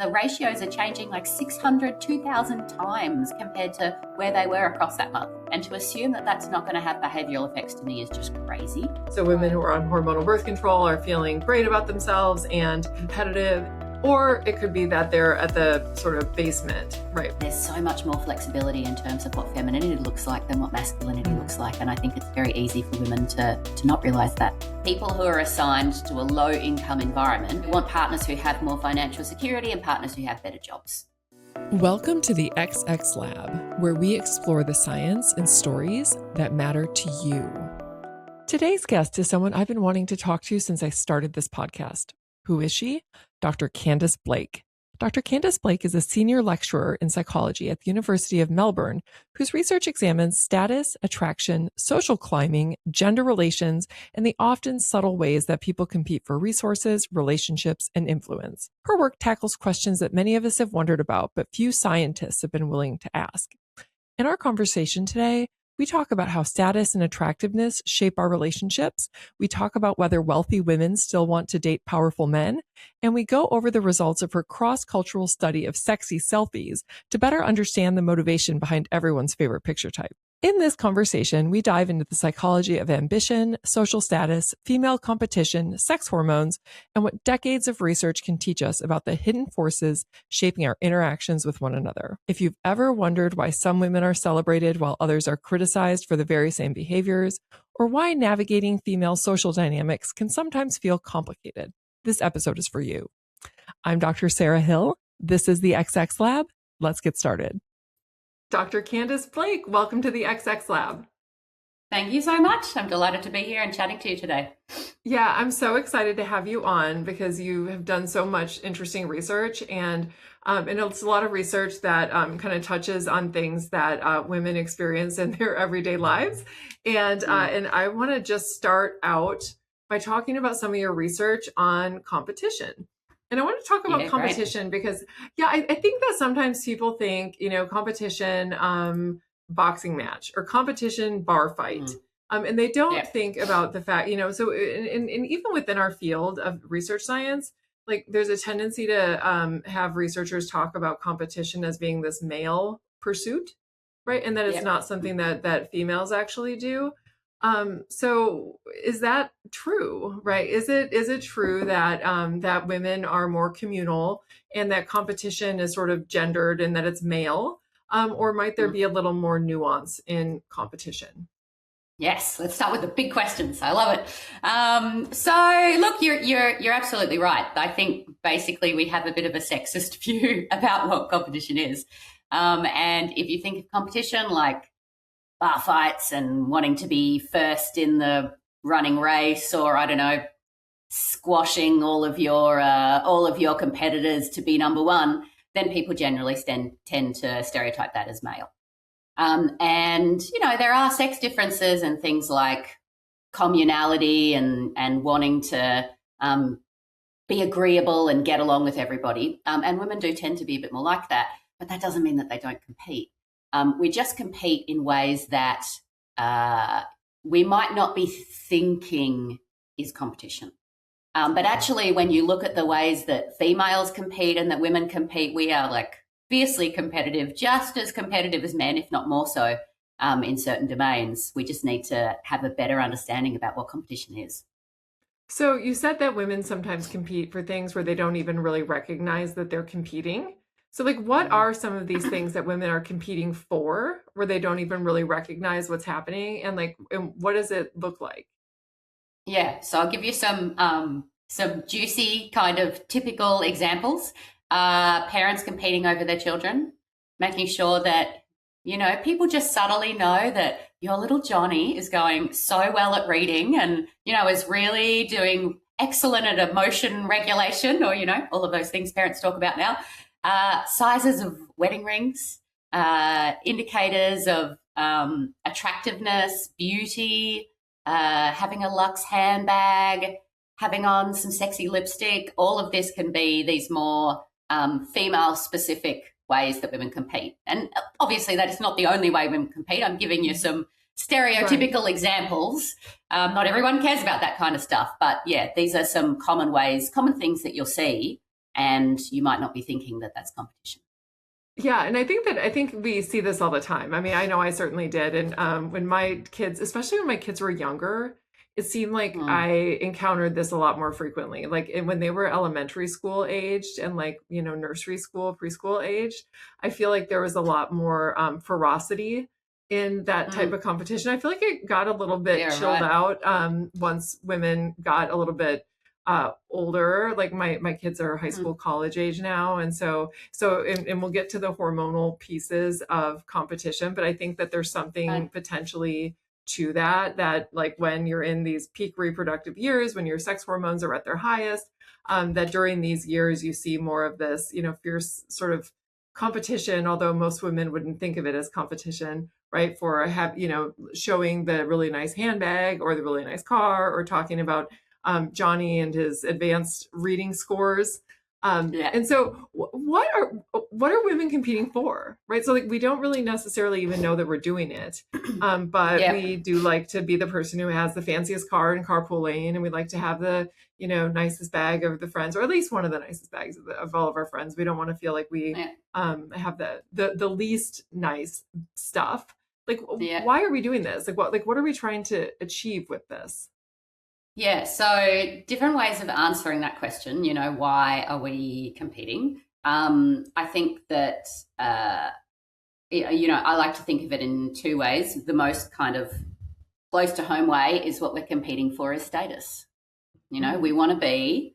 the ratios are changing like 600, 2,000 times compared to where they were across that month. And to assume that that's not going to have behavioral effects to me is just crazy. So women who are on hormonal birth control are feeling great about themselves and competitive, or it could be that they're at the sort of basement, right? There's so much more flexibility in terms of what femininity looks like than what masculinity looks like. And I think it's very easy for women to not realize that. People who are assigned to a low income environment want partners who have more financial security and partners who have better jobs. Welcome to the XX Lab, where we explore the science and stories that matter to you. Today's guest is someone I've been wanting to talk to since I started this podcast. Who is she? Dr. Khandis Blake. Dr. Khandis Blake is a senior lecturer in psychology at the University of Melbourne, whose research examines status, attraction, social climbing, gender relations, and the often subtle ways that people compete for resources, relationships, and influence. Her work tackles questions that many of us have wondered about, but few scientists have been willing to ask. In our conversation today, we talk about how status and attractiveness shape our relationships. We talk about whether wealthy women still want to date powerful men. And we go over the results of her cross-cultural study of sexy selfies to better understand the motivation behind everyone's favorite picture type. In this conversation, we dive into the psychology of ambition, social status, female competition, sex hormones, and what decades of research can teach us about the hidden forces shaping our interactions with one another. If you've ever wondered why some women are celebrated while others are criticized for the very same behaviors, or why navigating female social dynamics can sometimes feel complicated, this episode is for you. I'm Dr. Sarah Hill. This is the XX Lab. Let's get started. Dr. Khandis Blake, welcome to the XX Lab. Thank you so much. I'm delighted to be here and chatting to you today. Yeah, I'm so excited to have you on because you have done so much interesting research and it's a lot of research that kind of touches on things that women experience in their everyday lives. And I want to just start out by talking about some of your research on competition. And I want to talk about competition because, I think that sometimes people think, competition, boxing match or competition bar fight. And they don't think about the fact, so and even within our field of research science, like there's a tendency to have researchers talk about competition as being this male pursuit, right? And that it's not something that females actually do. So is that true, right? Is it true that, that women are more communal and that competition is sort of gendered and that it's male? Or might there be a little more nuance in competition? Yes, let's start with the big questions. I love it. So look, you're absolutely right. I think basically we have a bit of a sexist view about what competition is. And if you think of competition like bar fights and wanting to be first in the running race, or I don't know, squashing all of your competitors to be number one, then people generally tend to stereotype that as male. And there are sex differences and things like communality and wanting to be agreeable and get along with everybody. And women do tend to be a bit more like that, but that doesn't mean that they don't compete. We just compete in ways that we might not be thinking is competition. But actually, when you look at the ways that females compete and that women compete, we are like fiercely competitive, just as competitive as men, if not more so, in certain domains. We just need to have a better understanding about what competition is. So you said that women sometimes compete for things where they don't even really recognize that they're competing. So like, what are some of these things that women are competing for where they don't even really recognize what's happening? And what does it look like? Yeah, so I'll give you some juicy kind of typical examples. Parents competing over their children, making sure that, people just subtly know that your little Johnny is going so well at reading and, is really doing excellent at emotion regulation or, all of those things parents talk about now. Sizes of wedding rings, indicators of attractiveness, beauty, having a luxe handbag, having on some sexy lipstick. All of this can be these more female-specific ways that women compete. And obviously that is not the only way women compete. I'm giving you some stereotypical examples. Not everyone cares about that kind of stuff. But, these are some common ways, common things that you'll see and you might not be thinking that that's competition. Yeah, and I think we see this all the time. I mean, I know I certainly did. And when my kids, especially when my kids were younger, it seemed like I encountered this a lot more frequently. Like when they were elementary school aged and like, nursery school, preschool aged, I feel like there was a lot more ferocity in that type of competition. I feel like it got a little bit chilled out once women got a little bit older. Like my kids are high school, college age now. And so we'll get to the hormonal pieces of competition, but I think that there's something potentially to that like when you're in these peak reproductive years, when your sex hormones are at their highest, that during these years you see more of this, fierce sort of competition, although most women wouldn't think of it as competition, right? For showing the really nice handbag or the really nice car, or talking about Johnny and his advanced reading scores. And so what are women competing for, right? So like, we don't really necessarily even know that we're doing it. But we do like to be the person who has the fanciest car in carpool lane. And we like to have the, nicest bag of the friends, or at least one of the nicest bags of all of our friends. We don't want to feel like we have the least nice stuff. Like, why are we doing this? Like, what are we trying to achieve with this? Yeah, so different ways of answering that question, why are we competing? I think that, I like to think of it in two ways. The most kind of close to home way is what we're competing for is status. We want to be,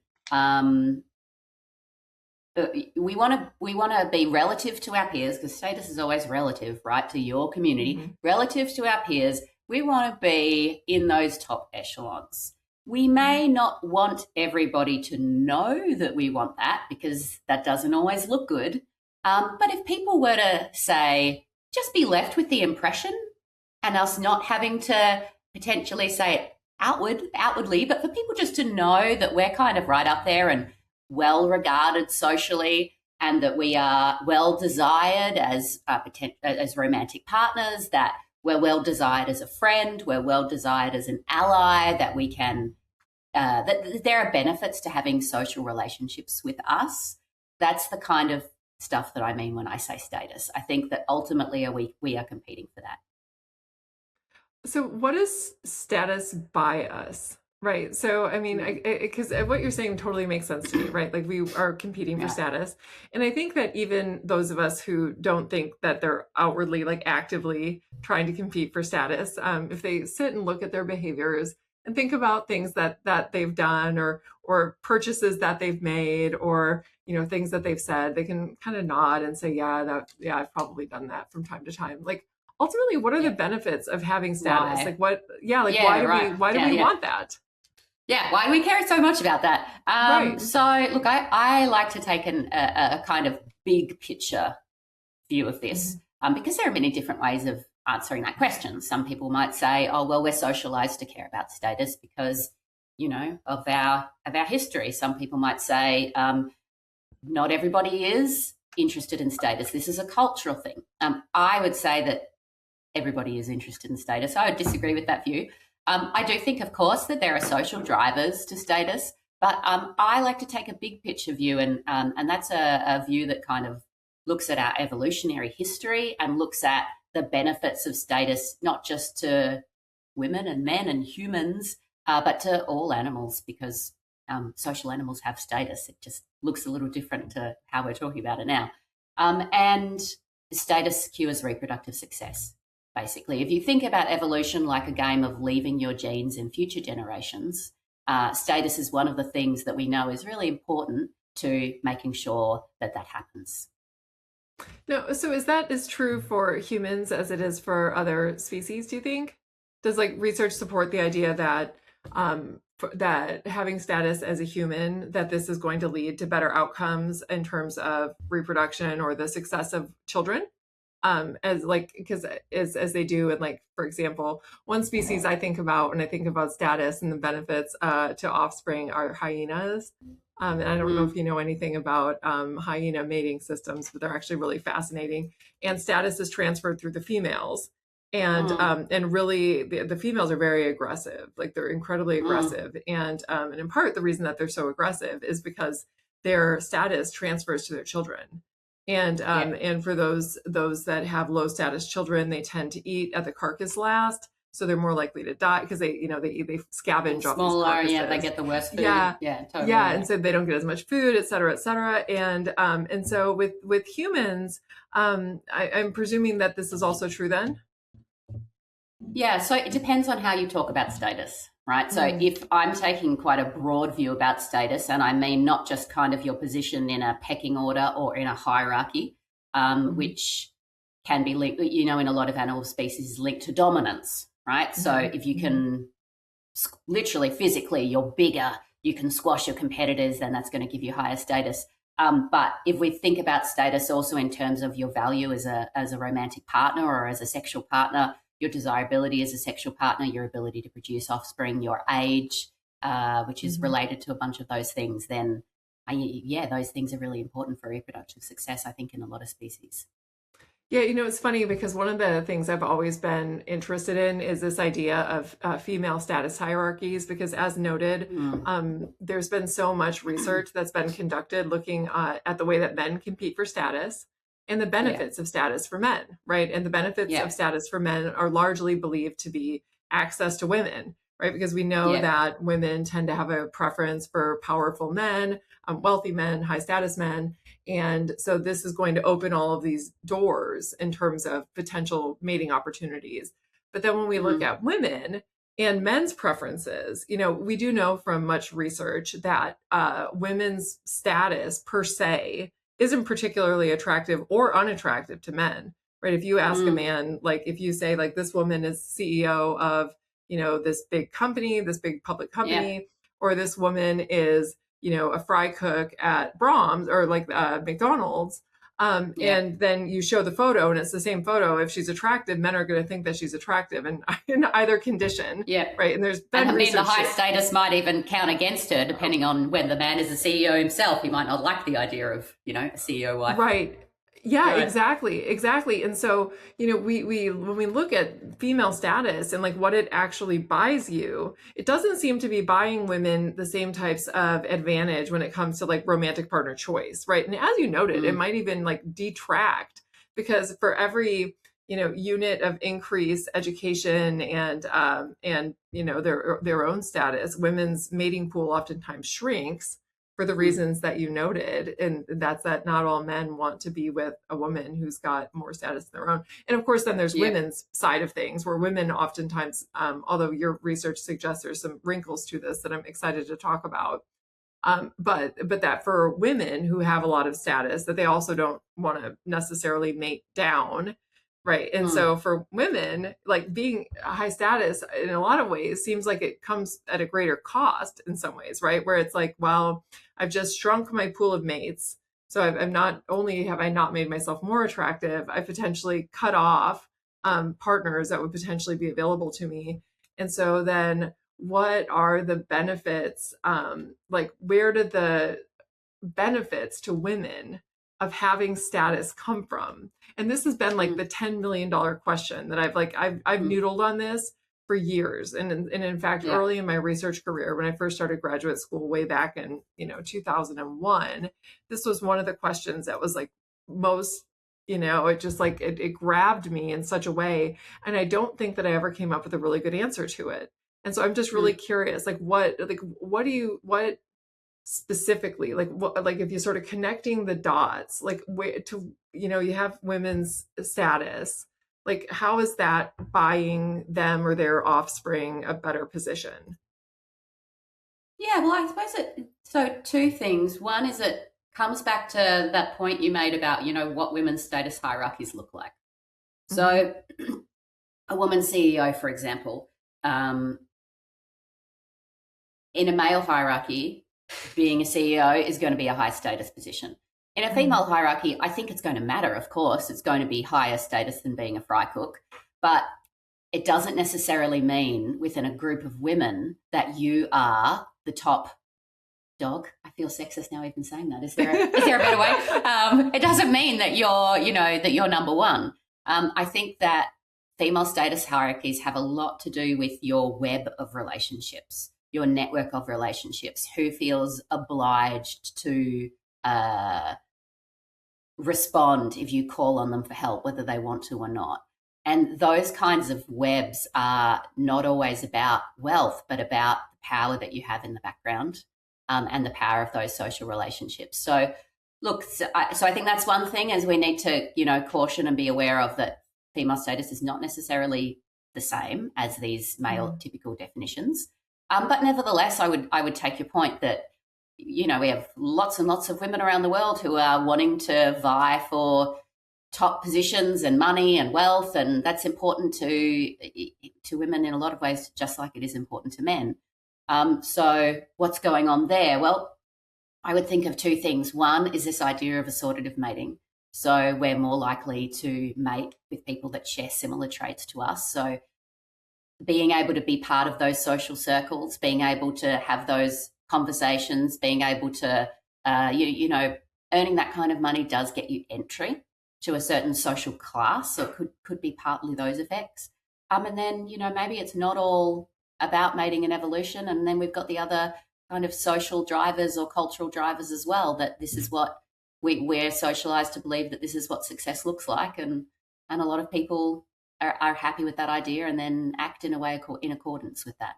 we want to be relative to our peers, because status is always relative, right, to your community. Relative to our peers, we want to be in those top echelons. We may not want everybody to know that we want that, because that doesn't always look good. But if people were to say, just be left with the impression, and us not having to potentially say it outwardly, but for people just to know that we're kind of right up there and well regarded socially, and that we are well desired as romantic partners, that we're well desired as a friend, we're well desired as an ally, that we can, that there are benefits to having social relationships with us. That's the kind of stuff that I mean when I say status. I think that ultimately we are competing for that. So what is status by us? Right. So, I mean, because what you're saying totally makes sense to me, right? Like, we are competing for status. And I think that even those of us who don't think that they're outwardly, like, actively trying to compete for status, if they sit and look at their behaviors and think about things that they've done, or purchases that they've made, or, things that they've said, they can kind of nod and say, I've probably done that from time to time. Like, ultimately, what are the benefits of having status? Why? Why do we want that? Yeah, why do we care so much about that? Right. So, look, I like to take a kind of big picture view of this, because there are many different ways of answering that question. Some people might say, oh, well, we're socialized to care about status because, of our history. Some people might say, not everybody is interested in status. This is a cultural thing. I would say that everybody is interested in status. I would disagree with that view. I do think, of course, that there are social drivers to status, but I like to take a big picture view, and that's a view that kind of looks at our evolutionary history and looks at the benefits of status, not just to women and men and humans, but to all animals, because social animals have status. It just looks a little different to how we're talking about it now. And status secures reproductive success. Basically, if you think about evolution like a game of leaving your genes in future generations, status is one of the things that we know is really important to making sure that happens. No, so is that as true for humans as it is for other species, do you think? Does research support the idea that that having status as a human, that this is going to lead to better outcomes in terms of reproduction or the success of children? As they do, and for example, one species I think about when I think about status and the benefits to offspring are hyenas. And I don't know if you know anything about hyena mating systems, but they're actually really fascinating. And status is transferred through the females, and really the females are very aggressive. Like, they're incredibly aggressive, and in part the reason that they're so aggressive is because their status transfers to their children. And for those that have low status children, they tend to eat at the carcass last, so they're more likely to die because they scavenge off these carcasses. Yeah, they get the worst food. Yeah, Totally. Yeah, and so they don't get as much food, et cetera, et cetera. And so with humans, I'm presuming that this is also true then. Yeah, so it depends on how you talk about status, right? So if I'm taking quite a broad view about status, and I mean not just kind of your position in a pecking order or in a hierarchy, which can be linked, in a lot of animal species is linked to dominance, right? So if you can literally physically, you're bigger, you can squash your competitors, then that's going to give you higher status. But if we think about status also in terms of your value as a romantic partner or as a sexual partner, your desirability as a sexual partner, your ability to produce offspring, your age, which is related to a bunch of those things, then those things are really important for reproductive success, I think, in a lot of species. Yeah, it's funny because one of the things I've always been interested in is this idea of female status hierarchies, because as noted, there's been so much research that's been conducted looking at the way that men compete for status and the benefits of status for men, right? And the benefits of status for men are largely believed to be access to women, right? Because we know that women tend to have a preference for powerful men, wealthy men, high status men. And so this is going to open all of these doors in terms of potential mating opportunities. But then when we look at women and men's preferences, we do know from much research that women's status per se isn't particularly attractive or unattractive to men, right? If you ask a man, like if you say like this woman is CEO of, this big company, this big public company, or this woman is, a fry cook at Brahms or like McDonald's, and then you show the photo and it's the same photo. If she's attractive, men are going to think that she's attractive in either condition. Yeah. Right. And there's been the high status might even count against her, depending on when the man is a CEO himself. He might not like the idea of, a CEO wife. Right. Yeah, right. Exactly. And so, we when we look at female status and like what it actually buys you, it doesn't seem to be buying women the same types of advantage when it comes to like romantic partner choice, right? And as you noted, it might even like detract, because for every, unit of increased education and their own status, women's mating pool oftentimes shrinks, for the reasons that you noted. And that's that not all men want to be with a woman who's got more status of their own. And of course, then there's women's side of things, where women oftentimes, although your research suggests there's some wrinkles to this that I'm excited to talk about, but that for women who have a lot of status, that they also don't want to necessarily mate down. Right. And so for women, like being high status in a lot of ways seems like it comes at a greater cost in some ways, right? Where it's like, well, I've just shrunk my pool of mates. So I've not only have I not made myself more attractive, I potentially cut off partners that would potentially be available to me. And so then what are the benefits? Like where did the benefits to women of having status come from? And this has been like the $10 million question that I've noodled on this for years. And in fact, early in my research career, when I first started graduate school way back in, 2001, this was one of the questions that was like most, it just like, it grabbed me in such a way. And I don't think that I ever came up with a really good answer to it. And so I'm just really curious, what specifically, like if you're sort of connecting the dots, like where to, you have women's status, like how is that buying them or their offspring a better position? Yeah, well, I suppose so two things. One is it comes back to that point you made about, what women's status hierarchies look like. So a woman CEO, for example, in a male hierarchy, being a CEO is going to be a high status position. In a female hierarchy, I think it's going to matter, of course. It's going to be higher status than being a fry cook. But it doesn't necessarily mean within a group of women that you are the top dog. I feel sexist now even saying that. Is there a better way? It doesn't mean that you're number one. I think that female status hierarchies have a lot to do with your web of relationships. your network of relationships, who feels obliged to respond if you call on them for help, whether they want to or not. And those kinds of webs are not always about wealth, but about the power that you have in the background, and the power of those social relationships. So look, so I think that's one thing, as we need to, caution and be aware of, that female status is not necessarily the same as these male typical definitions. But nevertheless, I would take your point that, we have lots and lots of women around the world who are wanting to vie for top positions and money and wealth, and that's important to women in a lot of ways, just like it is important to men. So what's going on there? Well, I would think of two things. One is this idea of assortative mating. So we're more likely to mate with people that share similar traits to us. So being able to be part of those social circles, being able to have those conversations, being able to, earning that kind of money does get you entry to a certain social class. So it could be partly those effects. And then, maybe it's not all about mating and evolution. And then we've got the other kind of social drivers or cultural drivers as well, that this is what we're socialized to believe, that this is what success looks like. And a lot of people are happy with that idea and then act in a way in accordance with that.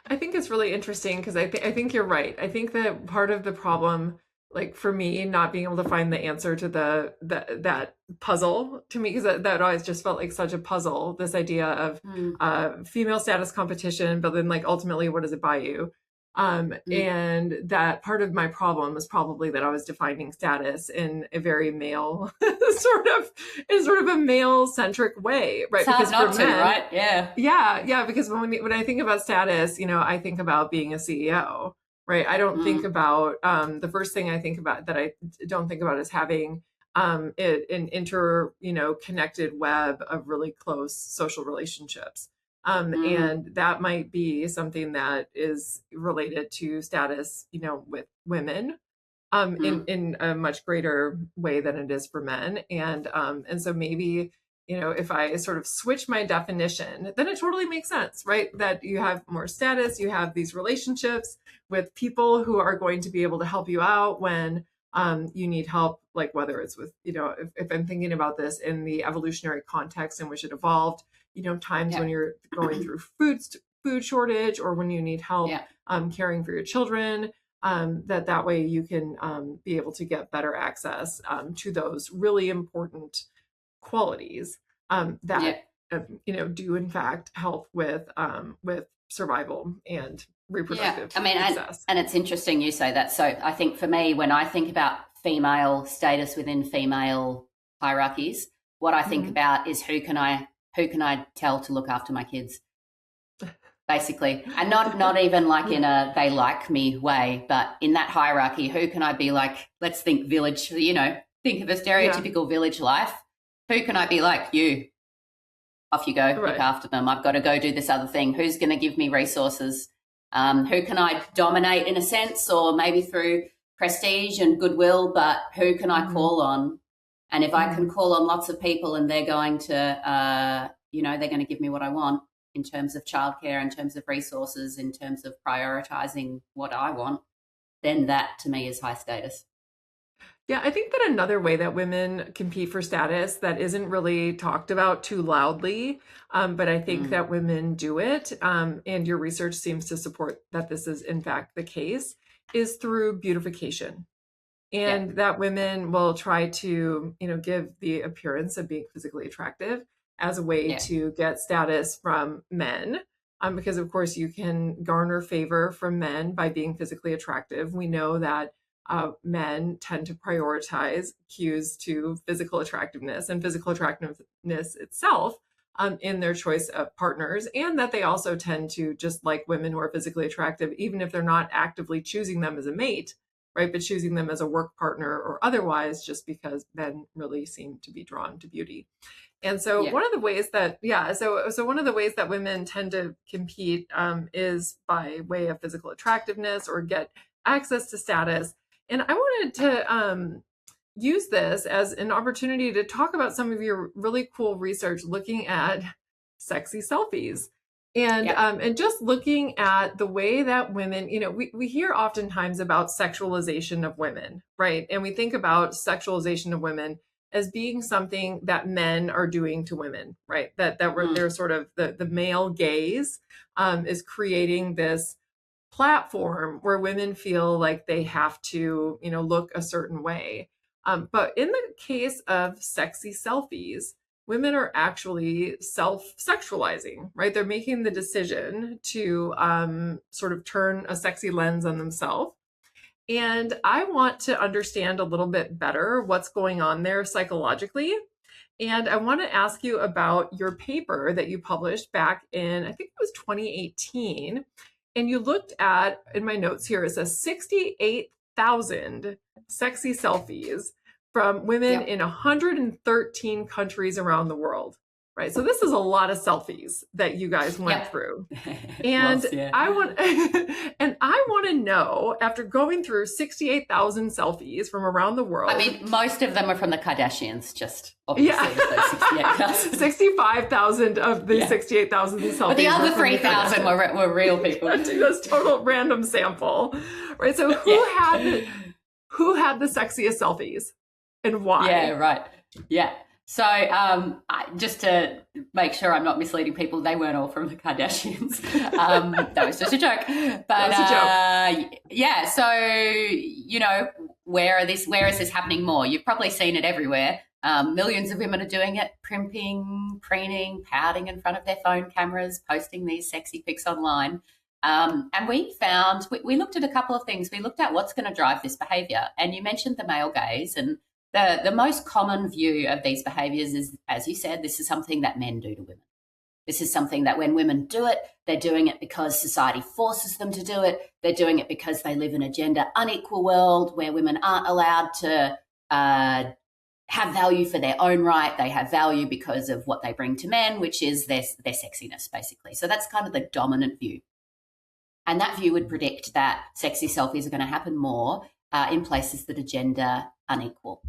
I think it's really interesting because I think you're right. I think that part of the problem, like for me, not being able to find the answer to that puzzle, to me, because that always just felt like such a puzzle, this idea of female status competition, but then like ultimately, what does it buy you? And that part of my problem was probably that I was defining status in a very male sort of a male centric way, right? It's hard not to, right? Yeah. Because when I think about status, I think about being a CEO, right? I don't think about, the first thing I think about that I don't think about is having an connected web of really close social relationships. And that might be something that is related to status, with women, in a much greater way than it is for men. And so maybe, if I sort of switch my definition, then it totally makes sense, right? That you have more status, you have these relationships with people who are going to be able to help you out when you need help, like whether it's with, if I'm thinking about this in the evolutionary context in which it evolved, times when you're going through food shortage, or when you need help caring for your children, that way you can be able to get better access to those really important qualities that do in fact help with survival and reproductive success. And it's interesting you say that. So I think for me, when I think about female status within female hierarchies, what I think about is who can I tell to look after my kids, basically, and not even like in a they like me way, but in that hierarchy, who can I be like? Let's think village. Think of a stereotypical village life. Who can I be like? You, off you go, look after them. I've got to go do this other thing. Who's going to give me resources? Who can I dominate in a sense, or maybe through prestige and goodwill? But who can I call on? And if I can call on lots of people and they're going to, they're going to give me what I want in terms of childcare, in terms of resources, in terms of prioritizing what I want, then that to me is high status. Yeah, I think that another way that women compete for status that isn't really talked about too loudly, but I think that women do it, and your research seems to support that this is in fact the case, is through beautification. And that women will try to, give the appearance of being physically attractive as a way to get status from men. Because of course you can garner favor from men by being physically attractive. We know that men tend to prioritize cues to physical attractiveness and physical attractiveness itself in their choice of partners, and that they also tend to just like women who are physically attractive, even if they're not actively choosing them as a mate, right? But choosing them as a work partner or otherwise, just because men really seem to be drawn to beauty. And so one of the ways that, so one of the ways that women tend to compete is by way of physical attractiveness or get access to status. And I wanted to use this as an opportunity to talk about some of your really cool research looking at sexy selfies. And just looking at the way that women, we hear oftentimes about sexualization of women, right? And we think about sexualization of women as being something that men are doing to women, right? They're sort of the male gaze is creating this platform where women feel like they have to, look a certain way. But in the case of sexy selfies, women are actually self-sexualizing, right? They're making the decision to sort of turn a sexy lens on themselves. And I want to understand a little bit better what's going on there psychologically. And I want to ask you about your paper that you published back in, I think it was 2018. And you looked at, in my notes here, it says 68,000 sexy selfies from women in 113 countries around the world, right? So this is a lot of selfies that you guys went through. And I want to know, after going through 68,000 selfies from around the world. I mean, most of them are from the Kardashians, just obviously those 68,000. 65,000 of the 68,000 selfies. But the other 3,000 were real people. That's total random sample, right? So who had the sexiest selfies? And why? Yeah, right. Yeah. So just to make sure I'm not misleading people, they weren't all from the Kardashians. That was just a joke. But yeah, so, where is this happening more? You've probably seen it everywhere. Millions of women are doing it, primping, preening, pouting in front of their phone cameras, posting these sexy pics online. And we found, we looked at a couple of things. We looked at what's going to drive this behavior. And you mentioned the male gaze, and the most common view of these behaviors is, as you said, this is something that men do to women. This is something that when women do it, they're doing it because society forces them to do it. They're doing it because they live in a gender unequal world where women aren't allowed to have value for their own right. They have value because of what they bring to men, which is their sexiness, basically. So that's kind of the dominant view. And that view would predict that sexy selfies are going to happen more in places that are gender unequal.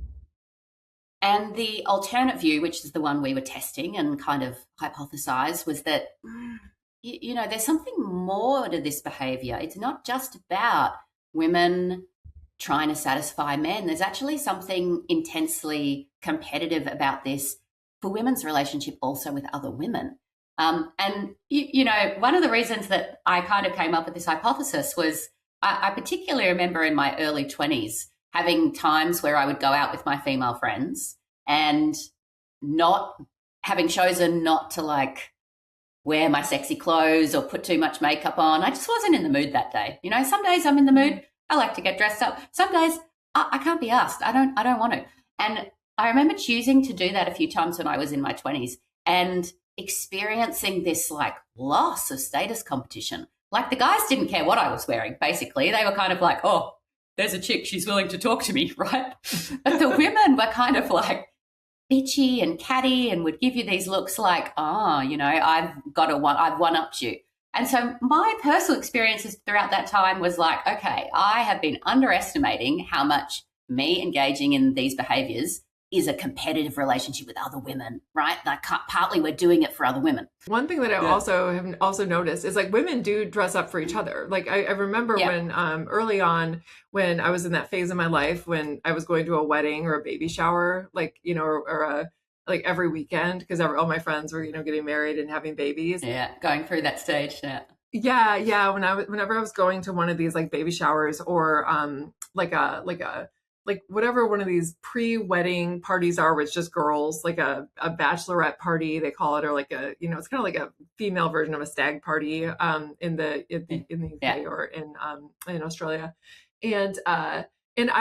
And the alternate view, which is the one we were testing and kind of hypothesized, was that, there's something more to this behavior. It's not just about women trying to satisfy men. There's actually something intensely competitive about this for women's relationship also with other women. And one of the reasons that I kind of came up with this hypothesis was I particularly remember in my early 20s having times where I would go out with my female friends and not having chosen not to wear my sexy clothes or put too much makeup on. I just wasn't in the mood that day. Some days I'm in the mood. I like to get dressed up. Some days I can't be asked. I don't want to. And I remember choosing to do that a few times when I was in my 20s and experiencing this loss of status competition. The guys didn't care what I was wearing, basically. They were kind of like, oh, there's a chick, she's willing to talk to me, right? But the women were kind of bitchy and catty and would give you these looks I've one-upped you. And so my personal experiences throughout that time was okay, I have been underestimating how much me engaging in these behaviors is a competitive relationship with other women, right? Partly we're doing it for other women. One thing that I have also noticed is women do dress up for each other. I remember when early on when I was in that phase of my life when I was going to a wedding or a baby shower, every weekend because all my friends were getting married and having babies. Yeah, going through that stage. Yeah. Whenever I was going to one of these baby showers or whatever one of these pre-wedding parties are, where it's just girls, a bachelorette party, they call it, or it's kind of like a female version of a stag party in the UK or in Australia. And I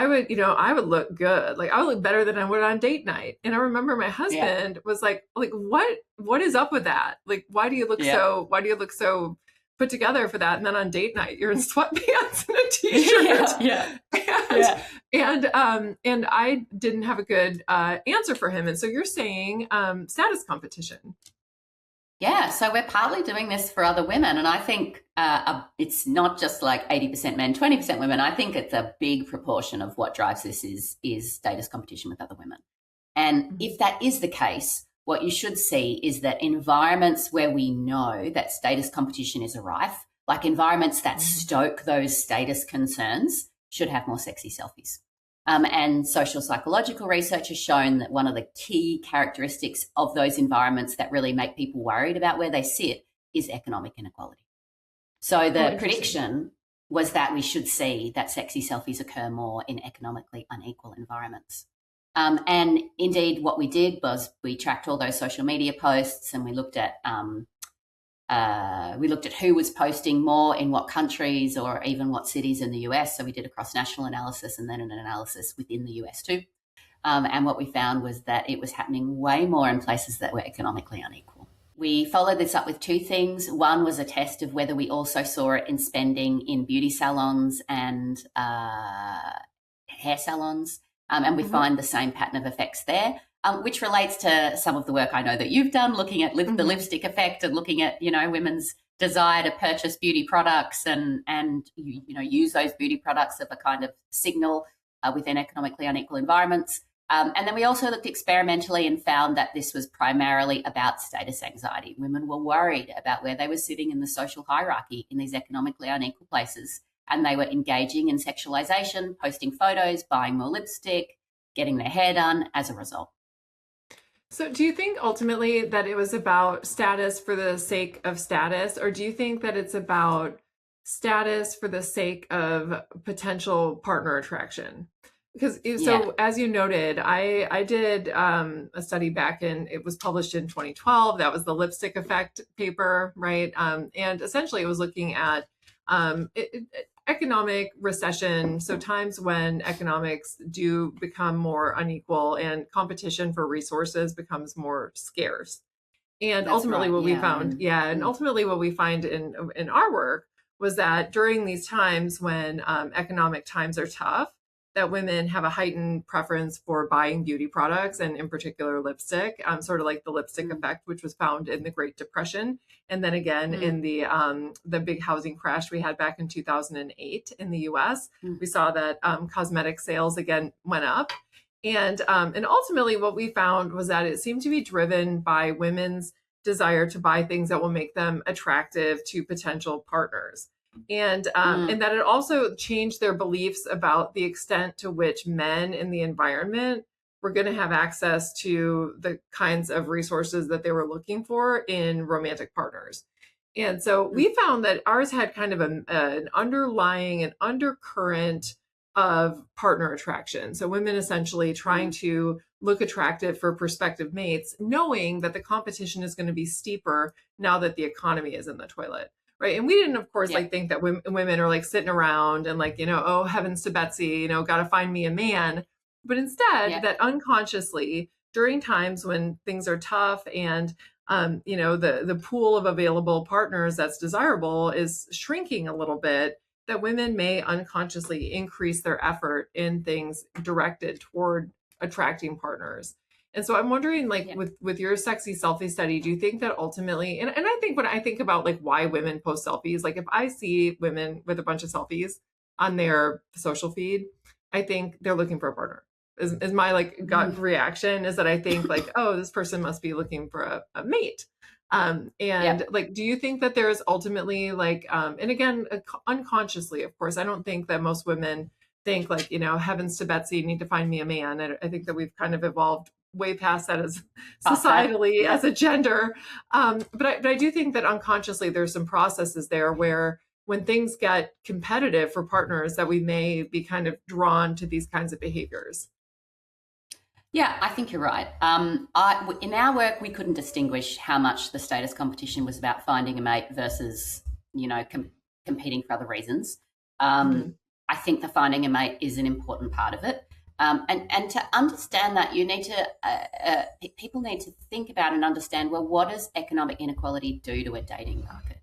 would look good. I would look better than I would on date night. And I remember my husband was what is up with that? Why do you look so put together for that? And then on date night, you're in sweatpants and a t-shirt. And I didn't have a good answer for him. And so you're saying status competition. Yeah, so we're partly doing this for other women. And I think it's not just 80% men, 20% women. I think it's a big proportion of what drives this is status competition with other women. And if that is the case, what you should see is that environments where we know that status competition is rife, like environments that stoke those status concerns, should have more sexy selfies. And social psychological research has shown that one of the key characteristics of those environments that really make people worried about where they sit is economic inequality. So the prediction was that we should see that sexy selfies occur more in economically unequal environments. And indeed, what we did was we tracked all those social media posts, and we looked at who was posting more in what countries or even what cities in the US. So we did a cross-national analysis and then an analysis within the US too. And what we found was that it was happening way more in places that were economically unequal. We followed this up with two things. One was a test of whether we also saw it in spending in beauty salons and hair salons. And we find the same pattern of effects there, which relates to some of the work I know that you've done, looking at the lipstick effect and looking at, women's desire to purchase beauty products and use those beauty products as a kind of signal within economically unequal environments. And then we also looked experimentally and found that this was primarily about status anxiety. Women were worried about where they were sitting in the social hierarchy in these economically unequal places. And they were engaging in sexualization, posting photos, buying more lipstick, getting their hair done as a result. So do you think ultimately that it was about status for the sake of status, or do you think that it's about status for the sake of potential partner attraction? Because as you noted, I did a study it was published in 2012. That was the lipstick effect paper, right? And essentially it was looking at economic recession, so times when economics do become more unequal and competition for resources becomes more scarce. And ultimately what we found, ultimately what we find in our work was that during these times when economic times are tough, that women have a heightened preference for buying beauty products, and in particular lipstick, sort of like the lipstick effect, which was found in the Great Depression. And then again, in the big housing crash we had back in 2008 in the US, we saw that cosmetic sales again went up. And ultimately what we found was that it seemed to be driven by women's desire to buy things that will make them attractive to potential partners. And that it also changed their beliefs about the extent to which men in the environment were going to have access to the kinds of resources that they were looking for in romantic partners. And so we found that ours had kind of an undercurrent of partner attraction. So women essentially trying to look attractive for prospective mates, knowing that the competition is going to be steeper now that the economy is in the toilet. Right. And we didn't, of course, think that women are sitting around and oh, heavens to Betsy, got to find me a man. But instead that unconsciously during times when things are tough and, the pool of available partners that's desirable is shrinking a little bit, that women may unconsciously increase their effort in things directed toward attracting partners. And so I'm wondering, with your sexy selfie study, do you think that ultimately, and I think when I think about why women post selfies, if I see women with a bunch of selfies on their social feed, I think they're looking for a partner. Is my gut reaction is that I think oh, this person must be looking for a mate. Do you think that there's ultimately and again, unconsciously, of course, I don't think that most women think heavens to Betsy, need to find me a man. I think that we've kind of evolved way past that as societally as a gender. But I do think that unconsciously there's some processes there where when things get competitive for partners that we may be kind of drawn to these kinds of behaviors. Yeah, I think you're right. In our work, we couldn't distinguish how much the status competition was about finding a mate versus, competing for other reasons. I think the finding a mate is an important part of it. And to understand that, you need to people need to think about and understand, well, what does economic inequality do to a dating market,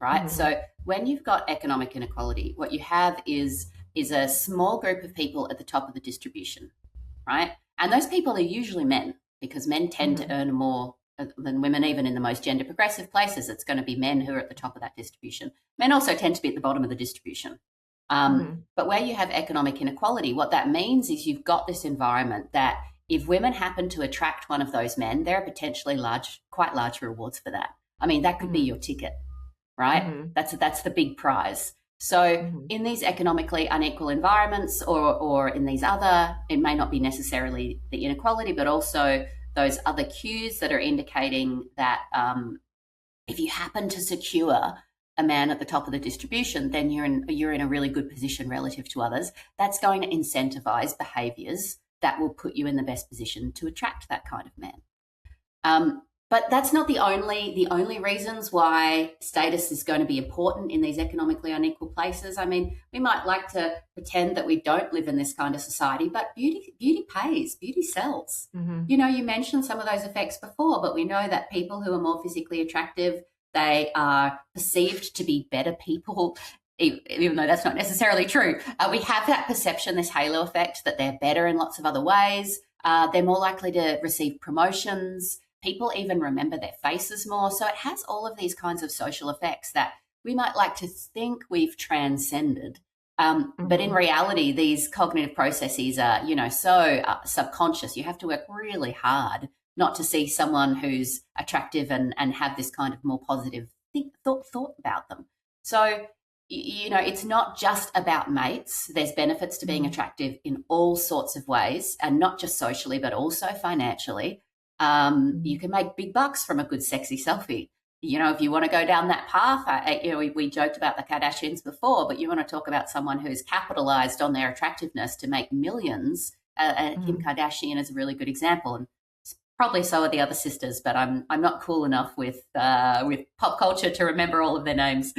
right? So when you've got economic inequality, what you have is a small group of people at the top of the distribution, right? And those people are usually men, because men tend to earn more than women. Even in the most gender progressive places, it's going to be men who are at the top of that distribution. Men also tend to be at the bottom of the distribution. But where you have economic inequality, what that means is you've got this environment that if women happen to attract one of those men, there are potentially quite large rewards for that. I mean, that could be your ticket, right? That's the big prize. So in these economically unequal environments, or in these other, it may not be necessarily the inequality, but also those other cues that are indicating that if you happen to secure a man at the top of the distribution, then you're in a really good position relative to others. That's going to incentivize behaviors that will put you in the best position to attract that kind of man. But that's not the only reasons why status is going to be important in these economically unequal places. I mean, we might like to pretend that we don't live in this kind of society, but beauty pays, beauty sells. You know, you mentioned some of those effects before, but we know that people who are more physically attractive, they are perceived to be better people, even though that's not necessarily true. We have that perception, this halo effect, that they're better in lots of other ways. They're more likely to receive promotions. People even remember their faces more. So it has all of these kinds of social effects that we might like to think we've transcended. But in reality, these cognitive processes are, so subconscious. You have to work really hard not to see someone who's attractive and have this kind of more positive thought about them. So, it's not just about mates. There's benefits to being attractive in all sorts of ways, and not just socially, but also financially. You can make big bucks from a good, sexy selfie. If you want to go down that path, we joked about the Kardashians before, but you want to talk about someone who's capitalized on their attractiveness to make millions. Kim Kardashian is a really good example, and probably so are the other sisters. But I'm not cool enough with pop culture to remember all of their names.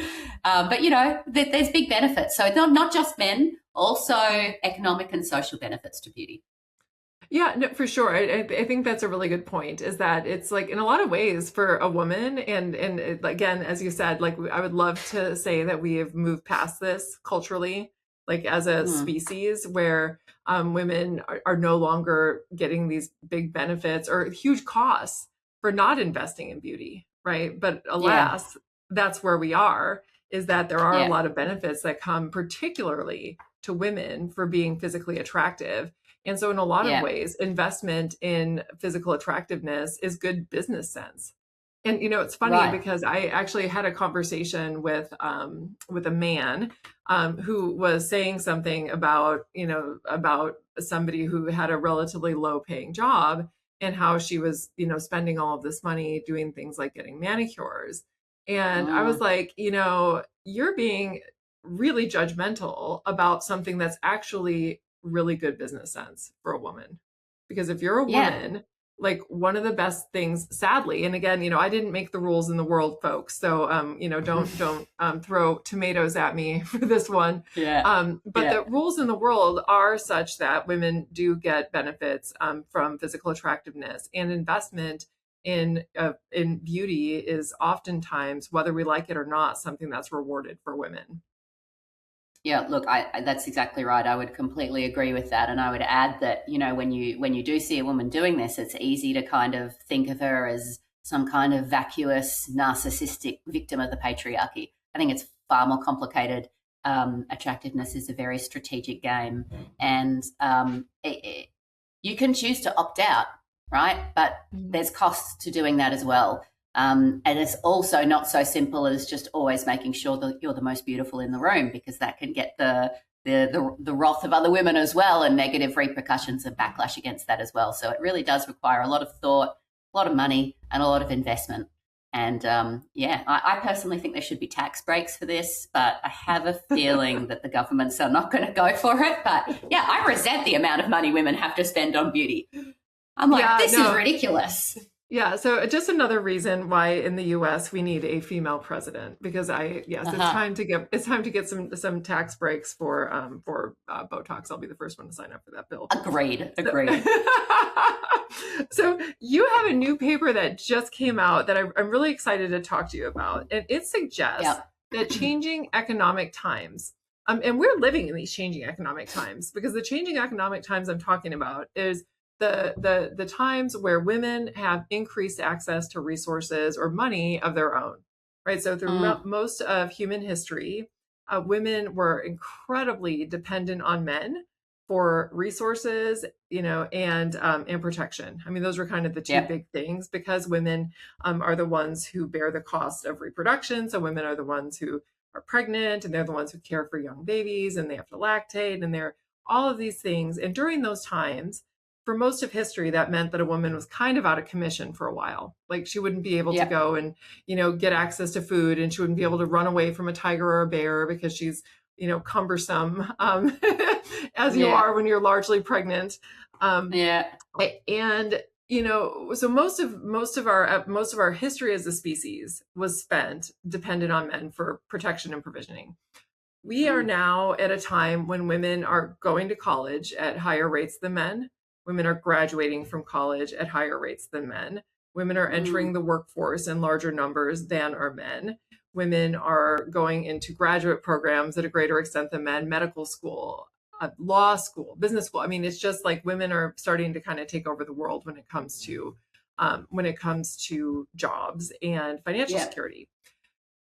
But there's big benefits. So it's not just men, also economic and social benefits to beauty. Yeah, no, for sure. I think that's a really good point, is that it's like in a lot of ways for a woman. And again, as you said, like I would love to say that we have moved past this culturally, like as a species, where women are no longer getting these big benefits or huge costs for not investing in beauty. Right. But alas, that's where we are, is that there are a lot of benefits that come particularly to women for being physically attractive. And so in a lot of ways, investment in physical attractiveness is good business sense. And, it's funny because I actually had a conversation with a man who was saying something about somebody who had a relatively low paying job, and how she was, spending all of this money doing things like getting manicures. And I was like, you're being really judgmental about something that's actually really good business sense for a woman. Because if you're a woman, like one of the best things, sadly, and again, I didn't make the rules in the world, folks. So, don't throw tomatoes at me for this one. But the rules in the world are such that women do get benefits from physical attractiveness, and investment in beauty is oftentimes, whether we like it or not, something that's rewarded for women. Yeah, look, that's exactly right. I would completely agree with that. And I would add that, when you do see a woman doing this, it's easy to kind of think of her as some kind of vacuous, narcissistic victim of the patriarchy. I think it's far more complicated. Attractiveness is a very strategic game. And you can choose to opt out, right? But there's costs to doing that as well. And it's also not so simple as just always making sure that you're the most beautiful in the room, because that can get the wrath of other women as well, and negative repercussions and backlash against that as well. So it really does require a lot of thought, a lot of money, and a lot of investment. And I personally think there should be tax breaks for this, but I have a feeling that the governments are not going to go for it. But I resent the amount of money women have to spend on beauty. I'm like, this is ridiculous. Yeah, so just another reason why in the U.S. we need a female president, because it's time to get some tax breaks for Botox. I'll be the first one to sign up for that bill. Agreed. So you have a new paper that just came out that I'm really excited to talk to you about, and it suggests that changing economic times, and we're living in these changing economic times, because the changing economic times I'm talking about is the times where women have increased access to resources or money of their own, right? So through most of human history, women were incredibly dependent on men for resources, and protection. I mean, those were kind of the two big things, because women are the ones who bear the cost of reproduction. So women are the ones who are pregnant, and they're the ones who care for young babies, and they have to lactate, and they're all of these things. And during those times, for most of history, that meant that a woman was kind of out of commission for a while. Like, she wouldn't be able to go and, get access to food, and she wouldn't be able to run away from a tiger or a bear because she's, cumbersome, as you are when you're largely pregnant. And, so most of our history as a species was spent dependent on men for protection and provisioning. We are now at a time when women are going to college at higher rates than men. Women are graduating from college at higher rates than men. Women are entering the workforce in larger numbers than are men. Women are going into graduate programs at a greater extent than men, medical school, law school, business school. I mean, it's just like women are starting to kind of take over the world when it comes to jobs and financial security.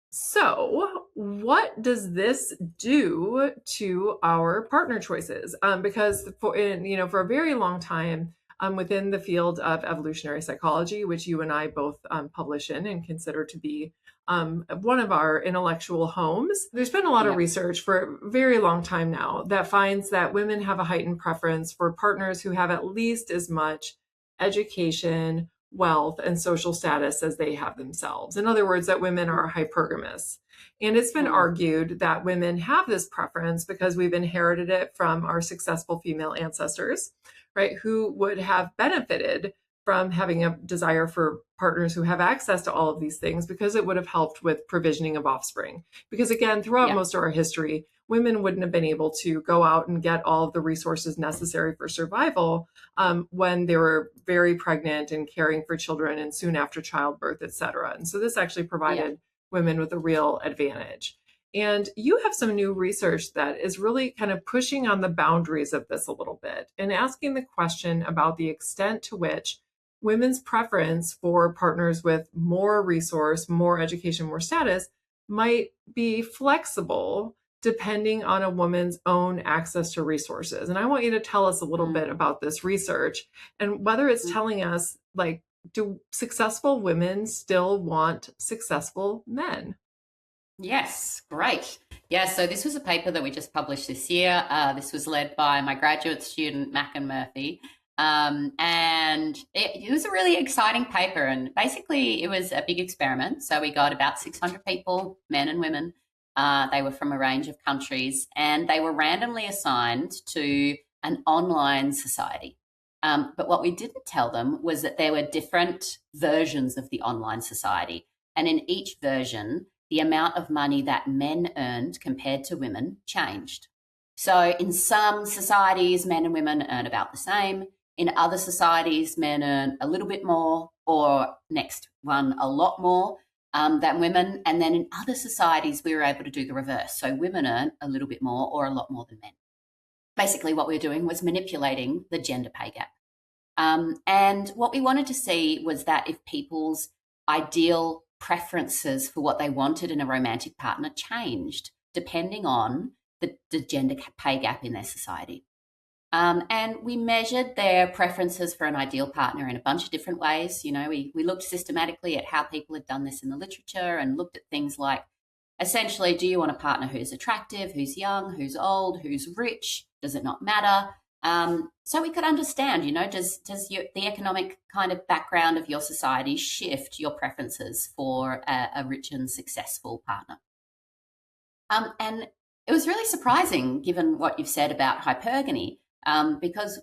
So what does this do to our partner choices? Because for a very long time, within the field of evolutionary psychology, which you and I both publish in and consider to be one of our intellectual homes, there's been a lot of research for a very long time now that finds that women have a heightened preference for partners who have at least as much education, wealth, and social status as they have themselves. In other words, that women are hypergamous. And it's been argued that women have this preference because we've inherited it from our successful female ancestors, right, who would have benefited from having a desire for partners who have access to all of these things, because it would have helped with provisioning of offspring. Because again, throughout most of our history, women wouldn't have been able to go out and get all of the resources necessary for survival when they were very pregnant and caring for children and soon after childbirth, et cetera. And so this actually provided women with a real advantage. And you have some new research that is really kind of pushing on the boundaries of this a little bit and asking the question about the extent to which women's preference for partners with more resource, more education, more status might be flexible depending on a woman's own access to resources. And I want you to tell us a little bit about this research and whether it's telling us, like, do successful women still want successful men? Yes, great. Yeah, so this was a paper that we just published this year. This was led by my graduate student, Mac and Murphy. And it was a really exciting paper. And basically, it was a big experiment. So we got about 600 people, men and women. They were from a range of countries, and they were randomly assigned to an online society. But what we didn't tell them was that there were different versions of the online society. And in each version, the amount of money that men earned compared to women changed. So in some societies, men and women earn about the same. In other societies, men earn a little bit more, or next one, a lot more than women. And then in other societies, we were able to do the reverse. So women earn a little bit more or a lot more than men. Basically, what we were doing was manipulating the gender pay gap. And what we wanted to see was that if people's ideal preferences for what they wanted in a romantic partner changed depending on the gender pay gap in their society. And we measured their preferences for an ideal partner in a bunch of different ways. You know, we looked systematically at how people had done this in the literature and looked at things like, essentially, do you want a partner who's attractive, who's young, who's old, who's rich? Does it not matter? So we could understand, you know, does the economic kind of background of your society shift your preferences for a rich and successful partner? And it was really surprising, given what you've said about hypergamy, because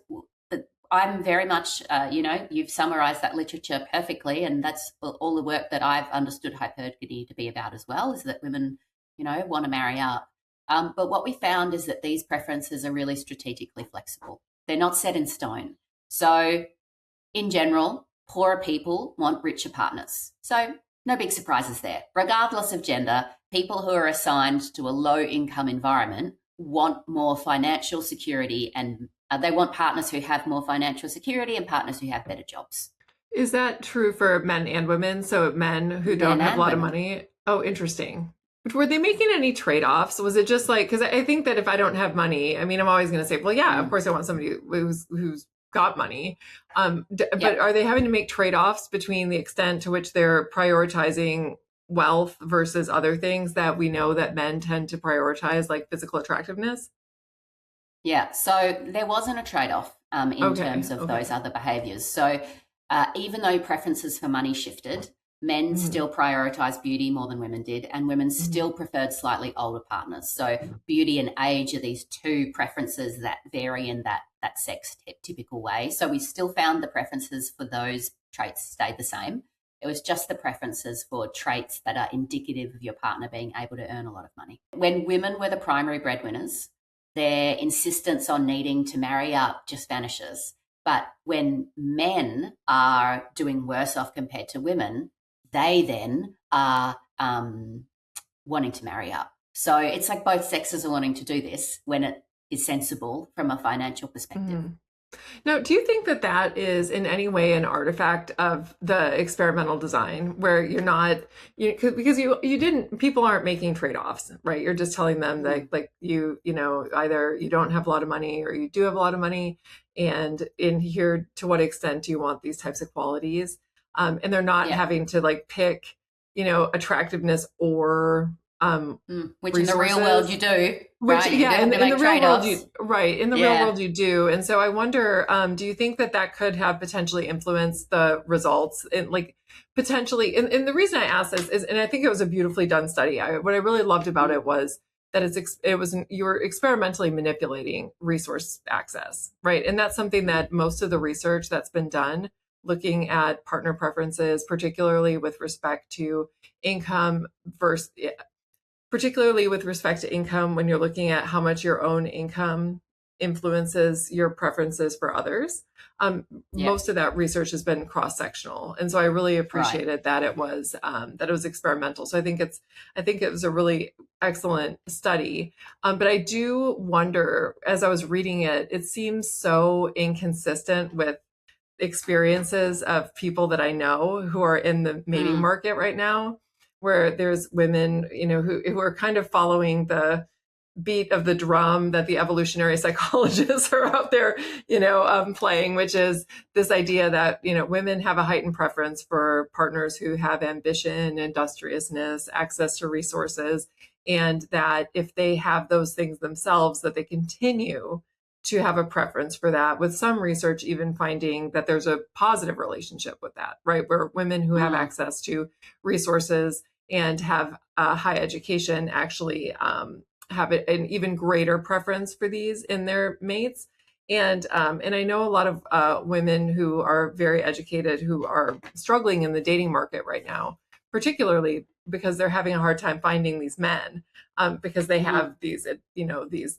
I'm very much, you've summarized that literature perfectly, and that's all the work that I've understood hypergamy to be about as well, is that women, you know, want to marry up. But what we found is that these preferences are really strategically flexible. They're not set in stone. So in general, poorer people want richer partners. So no big surprises there. Regardless of gender, people who are assigned to a low-income environment want more financial security, and they want partners who have more financial security and partners who have better jobs. Is that true for men and women? So men who don't have a lot of money? Oh, interesting. But were they making any trade-offs? Was it just like, because I think that if I don't have money, I mean, I'm always going to say, well, yeah, of course I want somebody who's got money. But are they having to make trade-offs between the extent to which they're prioritizing wealth versus other things that we know that men tend to prioritize, like physical attractiveness? Yeah, so there wasn't a trade-off in terms of those other behaviors. So even though preferences for money shifted, men still prioritized beauty more than women did, and women still preferred slightly older partners. So beauty and age are these two preferences that vary in that sex typical way. So we still found the preferences for those traits stayed the same. It was just the preferences for traits that are indicative of your partner being able to earn a lot of money. When women were the primary breadwinners, their insistence on needing to marry up just vanishes. But when men are doing worse off compared to women, they then are wanting to marry up. So it's like both sexes are wanting to do this when it is sensible from a financial perspective. Now, do you think that that is in any way an artifact of the experimental design where you're not, because you didn't, people aren't making trade-offs, right? You're just telling them that like either you don't have a lot of money or you do have a lot of money. And in here, to what extent do you want these types of qualities? And they're not having to like pick, attractiveness or which in the real world you do, right? In the real world in the real world you do. And so I wonder, do you think that could have potentially influenced the results, and like potentially, and the reason I asked this is, and I think it was a beautifully done study. What I really loved about it was that you were experimentally manipulating resource access, right? And that's something that most of the research that's been done looking at partner preferences, particularly with respect to income when you're looking at how much your own income influences your preferences for others. Most of that research has been cross-sectional. And so I really appreciated that it was experimental. So I think it was a really excellent study. But I do wonder, as I was reading it, it seems so inconsistent with experiences of people that I know who are in the mating market right now, where there's women, who are kind of following the beat of the drum that the evolutionary psychologists are out there, playing, which is this idea that, women have a heightened preference for partners who have ambition, industriousness, access to resources, and that if they have those things themselves, that they continue to have a preference for that, with some research even finding that there's a positive relationship with that, right? Where women who have access to resources and have a high education actually have an even greater preference for these in their mates. And I know a lot of women who are very educated who are struggling in the dating market right now, particularly because they're having a hard time finding these men, because they have these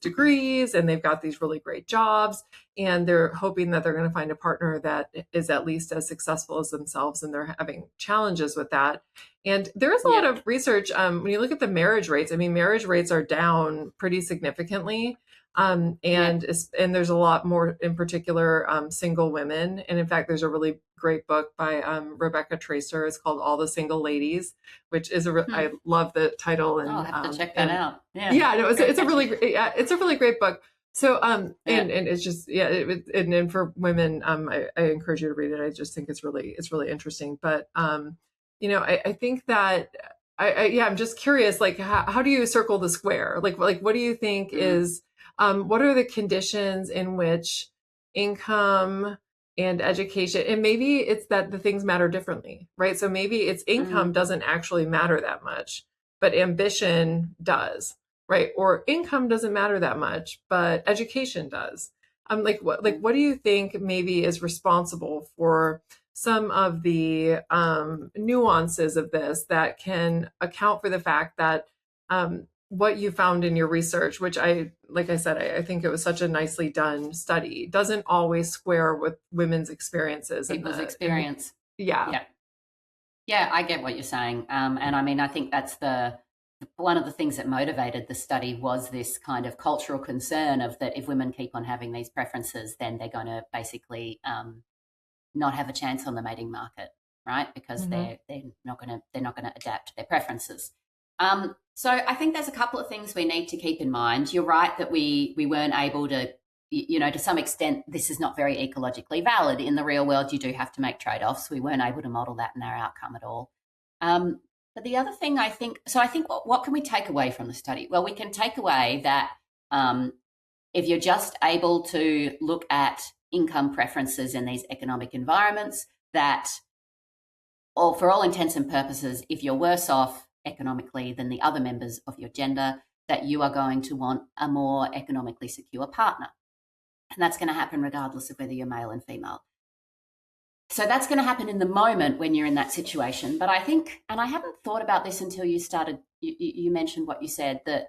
degrees and they've got these really great jobs, and they're hoping that they're going to find a partner that is at least as successful as themselves, and they're having challenges with that. And there is a lot of research when you look at the marriage rates. I mean, marriage rates are down pretty significantly. And there's a lot more, in particular, single women. And in fact, there's a really great book by Rebecca Tracer. It's called All the Single Ladies, which is I love the title. And I'll have to check that out. It's a really great book. So and it's just and for women, I encourage you to read it. I just think it's really interesting. But I think that I'm just curious, like how do you circle the square? Like what do you think is what are the conditions in which income and education, and maybe it's that the things matter differently, right? So maybe it's income doesn't actually matter that much, but ambition does, right? Or income doesn't matter that much, but education does. What do you think maybe is responsible for some of the nuances of this that can account for the fact that what you found in your research, which I think it was such a nicely done study, doesn't always square with women's experiences. People's experience. Yeah, I get what you're saying. And I mean, I think that's one of the things that motivated the study was this kind of cultural concern of that if women keep on having these preferences, then they're going to basically not have a chance on the mating market, right? Because they're not going to adapt their preferences. So I think there's a couple of things we need to keep in mind. You're right that we weren't able to, to some extent, this is not very ecologically valid. In the real world, you do have to make trade-offs. We weren't able to model that in our outcome at all. But the other thing I think what can we take away from the study? Well, we can take away that if you're just able to look at income preferences in these economic environments, that for all intents and purposes, if you're worse off economically than the other members of your gender, that you are going to want a more economically secure partner. And that's going to happen regardless of whether you're male and female. So that's going to happen in the moment when you're in that situation. But I think, and I hadn't thought about this until you mentioned what you said, that,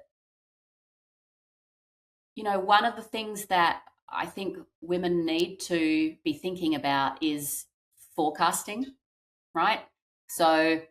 one of the things that I think women need to be thinking about is forecasting, right? So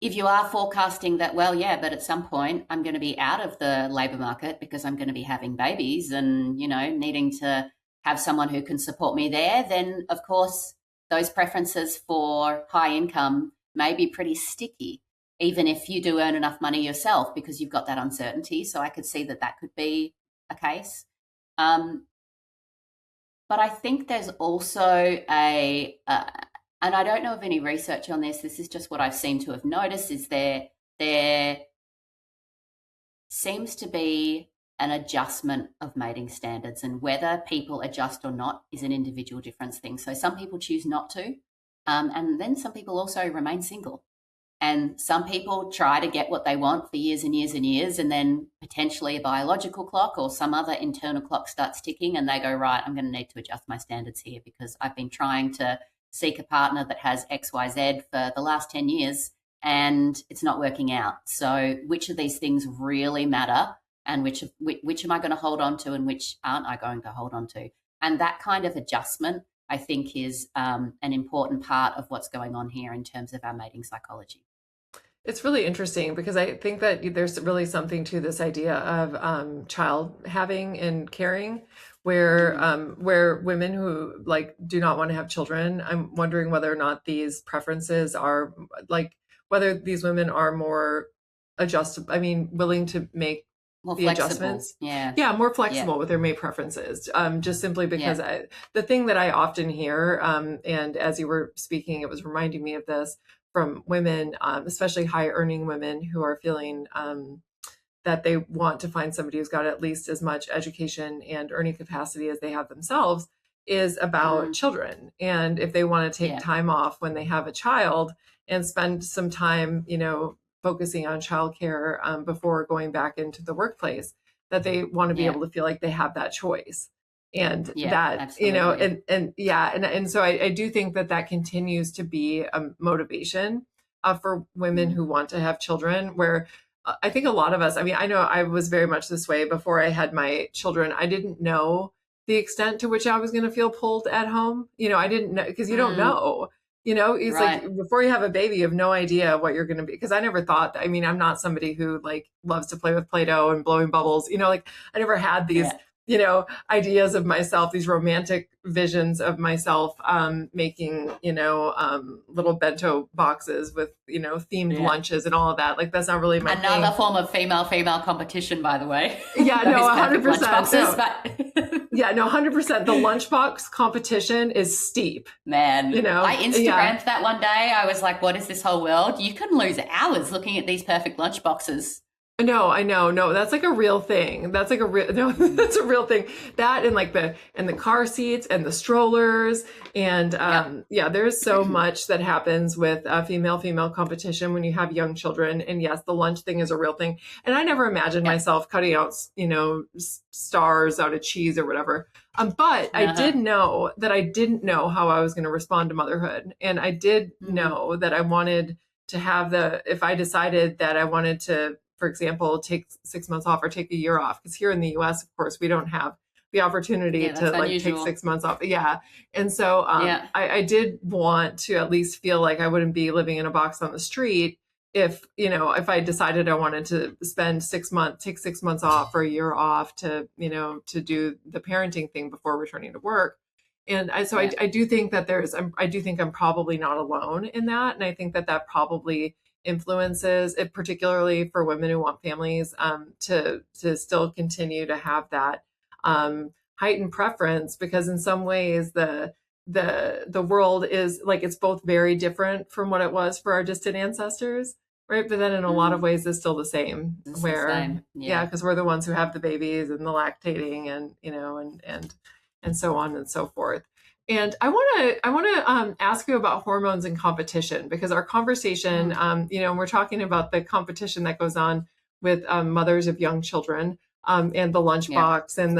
if you are forecasting that, well, yeah, but at some point I'm going to be out of the labour market because I'm going to be having babies and, needing to have someone who can support me there, then of course those preferences for high income may be pretty sticky, even if you do earn enough money yourself, because you've got that uncertainty. So I could see that could be a case. But I think there's also and I don't know of any research on this. This is just what I've seemed to have noticed, is there seems to be an adjustment of mating standards, and whether people adjust or not is an individual difference thing. So some people choose not to, and then some people also remain single. And some people try to get what they want for years and years and years, and then potentially a biological clock or some other internal clock starts ticking and they go, right, I'm going to need to adjust my standards here because I've been trying to seek a partner that has XYZ for the last 10 years and it's not working out. So which of these things really matter, and which am I going to hold on to and which aren't I going to hold on to? And that kind of adjustment, I think, is an important part of what's going on here in terms of our mating psychology. It's really interesting because I think that there's really something to this idea of child having and caring, where women who do not want to have children, I'm wondering whether or not these preferences are whether these women are more willing to make more the flexible. Adjustments. Yeah, more flexible with their mate preferences. Just simply because the thing that I often hear, and as you were speaking, it was reminding me of this from women, especially high earning women who are feeling that they want to find somebody who's got at least as much education and earning capacity as they have themselves, is about children. And if they want to take time off when they have a child and spend some time, focusing on childcare before going back into the workplace, that they want to be able to feel like they have that choice. And that, absolutely. and so I do think that continues to be a motivation for women who want to have children, where I think a lot of us, I know I was very much this way before I had my children. I didn't know the extent to which I was going to feel pulled at home. I didn't know, because you don't know. It's right. like before you have a baby, you have no idea what you're going to be. Because I never thought, I'm not somebody who loves to play with Play-Doh and blowing bubbles. I never had these, ideas of myself, these romantic visions of myself making, little bento boxes with, themed lunches and all of that. That's not really my Another thing. form of female competition, by the way. Yeah, no, 100%. Lunchboxes, but... Yeah, no, 100%. The lunchbox competition is steep. Man, I Instagrammed that one day. I was like, what is this whole world? You can lose hours looking at these perfect lunchboxes. No, I know. No, that's a real thing. That's a real thing. That and the car seats and the strollers and there's so much that happens with female competition when you have young children. And yes, the lunch thing is a real thing. And I never imagined myself cutting out, stars out of cheese or whatever. But I did know that I didn't know how I was going to respond to motherhood. And I did know that I wanted to have if I decided that I wanted to, for example, take 6 months off or take a year off, because here in the US, of course, we don't have the opportunity to take 6 months off. Yeah. And so I did want to at least feel like I wouldn't be living in a box on the street if I decided I wanted to take 6 months off or a year off to do the parenting thing before returning to work. And I do think that I do think I'm probably not alone in that. And I think that probably influences it, particularly for women who want families, to still continue to have that heightened preference, because in some ways the world is like, it's both very different from what it was for our distant ancestors, right? But then in a lot of ways it's still the same, It's the where same. Yeah. because we're the ones who have the babies and the lactating and and so on and so forth. And I want to ask you about hormones and competition, because our conversation, we're talking about the competition that goes on with mothers of young children, and the lunchbox and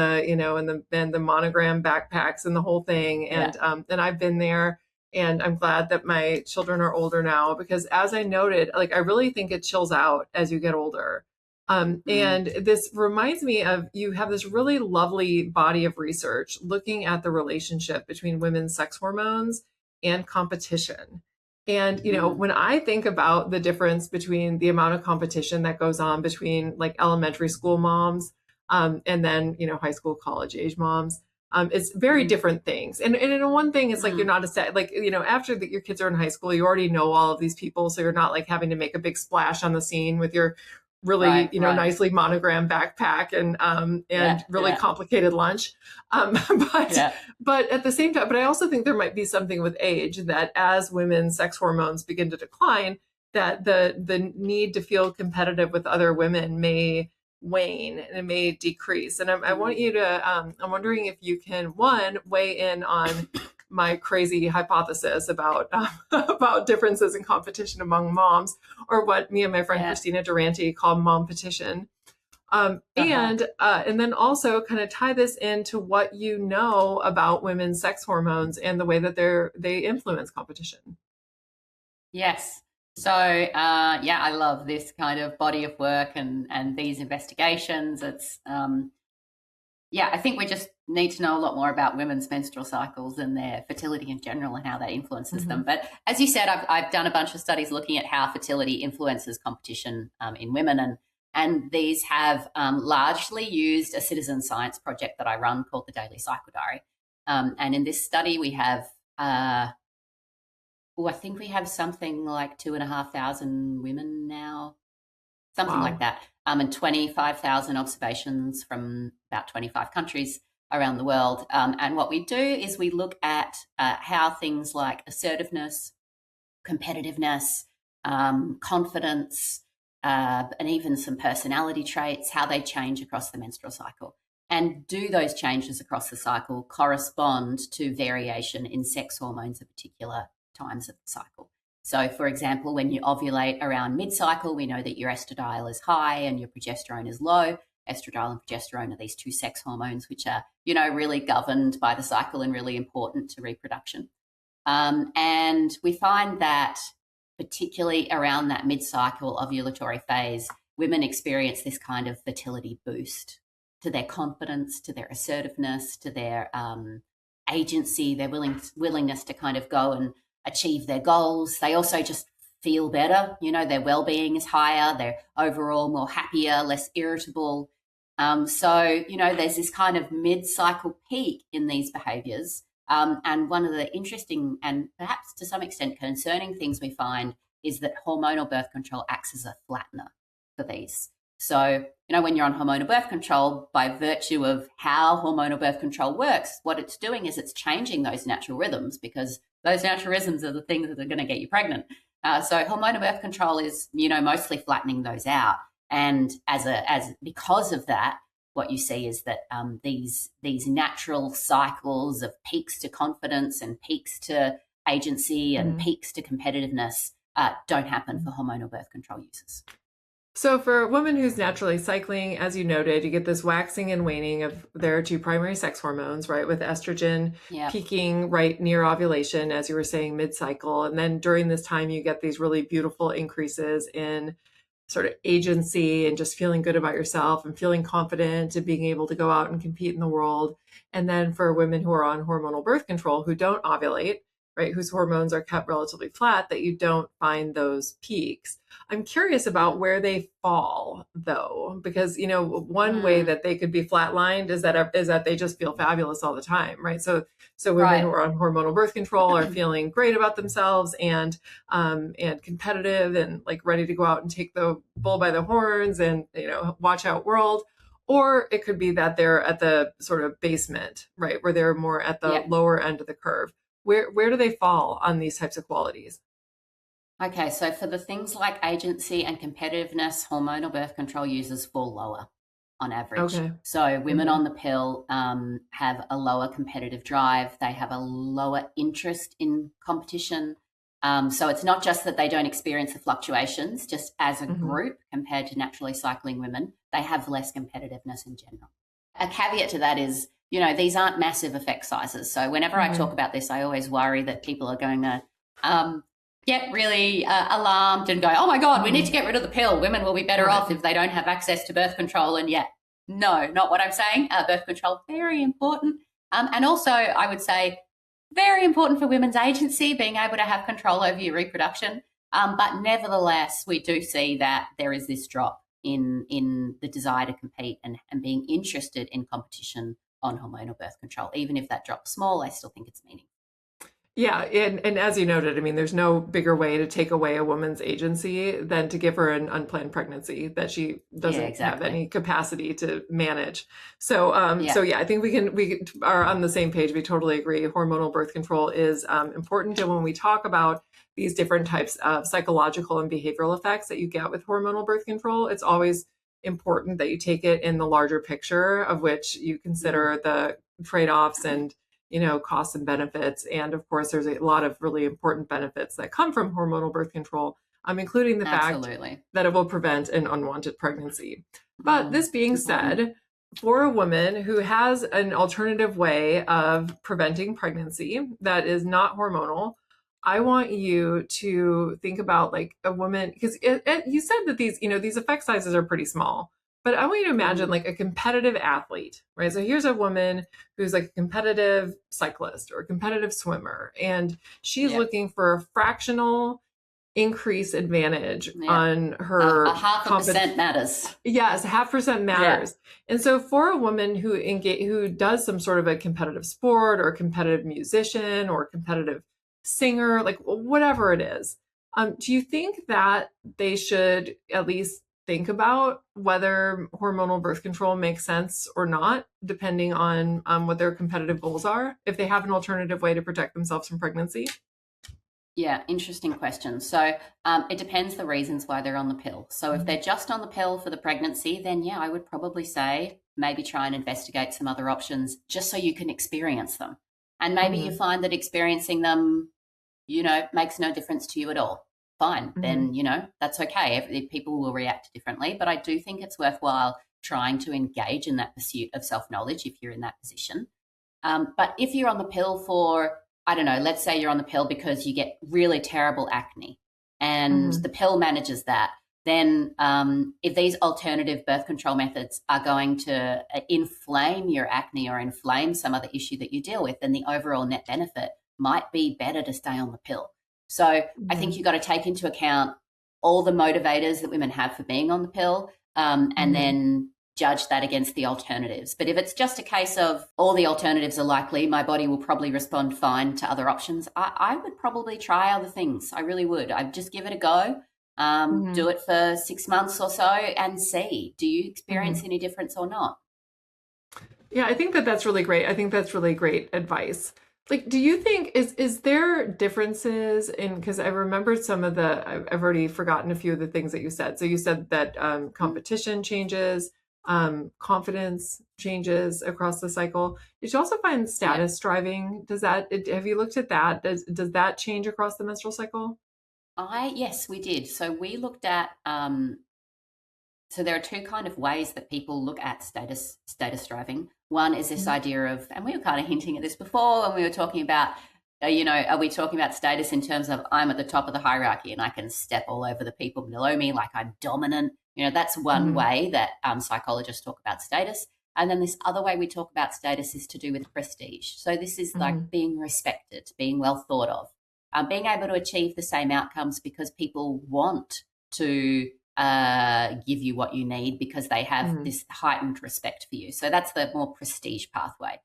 the monogram backpacks and the whole thing. And I've been there, and I'm glad that my children are older now, because as I noted, like, I really think it chills out as you get older. And this reminds me of, you have this really lovely body of research looking at the relationship between women's sex hormones and competition. And, when I think about the difference between the amount of competition that goes on between like elementary school moms, and then, high school, college age moms, it's very different things. And one thing is like, you're not after your kids are in high school, you already know all of these people. So you're not like having to make a big splash on the scene with your really, nicely monogrammed backpack and really complicated lunch. But at the same time, but I also think there might be something with age, that as women's sex hormones begin to decline, that the need to feel competitive with other women may wane and it may decrease. And I want you to, I'm wondering if you can, one, weigh in on my crazy hypothesis about differences in competition among moms, or what me and my friend Christina Durante call mom petition. And then also kind of tie this into what you know about women's sex hormones and the way that they influence competition. Yes. So, I love this kind of body of work and these investigations. It's, I think we just need to know a lot more about women's menstrual cycles and their fertility in general and how that influences them. But as you said, I've done a bunch of studies looking at how fertility influences competition in women. And these have largely used a citizen science project that I run called the Daily Cycle Diary. And in this study, we have, I think we have something like 2,500 women now, something like that. And 25,000 observations from about 25 countries around the world. And what we do is we look at how things like assertiveness, competitiveness, confidence, and even some personality traits, how they change across the menstrual cycle. And do those changes across the cycle correspond to variation in sex hormones at particular times of the cycle? So, for example, when you ovulate around mid-cycle, we know that your estradiol is high and your progesterone is low. Estradiol and progesterone are these two sex hormones which are, really governed by the cycle and really important to reproduction. And we find that particularly around that mid-cycle ovulatory phase, women experience this kind of fertility boost to their confidence, to their assertiveness, to their agency, their willingness to kind of go and achieve their goals. They also just feel better, their well-being is higher, they're overall more happier, less irritable. So, there's this kind of mid-cycle peak in these behaviors. And one of the interesting and perhaps to some extent concerning things we find is that hormonal birth control acts as a flattener for these. So, when you're on hormonal birth control, by virtue of how hormonal birth control works, what it's doing is it's changing those natural rhythms, because those natural rhythms are the things that are going to get you pregnant. So hormonal birth control is, mostly flattening those out. And because of that, what you see is that these natural cycles of peaks to confidence and peaks to agency and peaks to competitiveness don't happen for hormonal birth control users. So for a woman who's naturally cycling, as you noted, you get this waxing and waning of their two primary sex hormones, right? With estrogen peaking right near ovulation, as you were saying, mid-cycle. And then during this time, you get these really beautiful increases in sort of agency and just feeling good about yourself and feeling confident and being able to go out and compete in the world. And then for women who are on hormonal birth control who don't ovulate, right, whose hormones are kept relatively flat, that you don't find those peaks. I'm curious about where they fall, though, because one way that they could be flatlined is that they just feel fabulous all the time, right? So women who are on hormonal birth control are feeling great about themselves and competitive and like ready to go out and take the bull by the horns and watch out world. Or it could be that they're at the sort of basement, right, where they're more at the lower end of the curve. Where do they fall on these types of qualities? Okay, so for the things like agency and competitiveness, hormonal birth control users fall lower on average. Okay. So women on the pill have a lower competitive drive. They have a lower interest in competition. So it's not just that they don't experience the fluctuations, just as a group compared to naturally cycling women, they have less competitiveness in general. A caveat to that is, these aren't massive effect sizes. So whenever I talk about this, I always worry that people are going to get really alarmed and go, oh my God, we need to get rid of the pill. Women will be better off if they don't have access to birth control. And no, not what I'm saying. Birth control, very important. And also I would say very important for women's agency, being able to have control over your reproduction. But nevertheless, we do see that there is this drop in the desire to compete and being interested in competition on hormonal birth control. Even if that drops small, I still think it's meaningful. Yeah, and as you noted, I mean, there's no bigger way to take away a woman's agency than to give her an unplanned pregnancy that she doesn't have any capacity to manage. So, I think we are on the same page. We totally agree. Hormonal birth control is important, and when we talk about these different types of psychological and behavioral effects that you get with hormonal birth control, it's always important that you take it in the larger picture, of which you consider the trade-offs and costs and benefits. And of course, there's a lot of really important benefits that come from hormonal birth control, including the fact that it will prevent an unwanted pregnancy. But this being said, for a woman who has an alternative way of preventing pregnancy that is not hormonal, I want you to think about like a woman, because you said that these effect sizes are pretty small. But I want you to imagine like a competitive athlete, right? So here's a woman who's like a competitive cyclist or a competitive swimmer, and she's looking for a fractional increase advantage on her. 0.5% matters. Yes, 0.5% matters. And so for a woman who does some sort of a competitive sport or a competitive musician or a competitive singer, like whatever it is, do you think that they should at least think about whether hormonal birth control makes sense or not, depending on what their competitive goals are, if they have an alternative way to protect themselves from pregnancy? Yeah, interesting question. So it depends the reasons why they're on the pill. So if they're just on the pill for the pregnancy, then I would probably say maybe try and investigate some other options just so you can experience them. And maybe you find that experiencing them, makes no difference to you at all. Fine, then, that's okay. People will react differently. But I do think it's worthwhile trying to engage in that pursuit of self-knowledge if you're in that position. But if you're on the pill for, I don't know, let's say you're on the pill because you get really terrible acne and the pill manages that, then if these alternative birth control methods are going to inflame your acne or inflame some other issue that you deal with, then the overall net benefit might be better to stay on the pill. So I think you've got to take into account all the motivators that women have for being on the pill and then judge that against the alternatives. But if it's just a case of all the alternatives are likely, my body will probably respond fine to other options, I would probably try other things. I really would. I'd just give it a go, do it for 6 months or so and see, do you experience any difference or not? Yeah, I think that's really great. I think that's really great advice. Like, do you think is there differences in, because I remembered some of I've already forgotten a few of the things that you said. So you said that competition changes, confidence changes across the cycle. Did you also find status driving? Have you looked at that? Does that change across the menstrual cycle? Yes, we did. So we looked at, so there are two kind of ways that people look at status driving. One is this idea of, and we were kind of hinting at this before when we were talking about, are we talking about status in terms of I'm at the top of the hierarchy and I can step all over the people below me like I'm dominant? That's one way that psychologists talk about status. And then this other way we talk about status is to do with prestige. So this is like being respected, being well thought of, being able to achieve the same outcomes because people want to give you what you need because they have this heightened respect for you. So that's the more prestige pathway.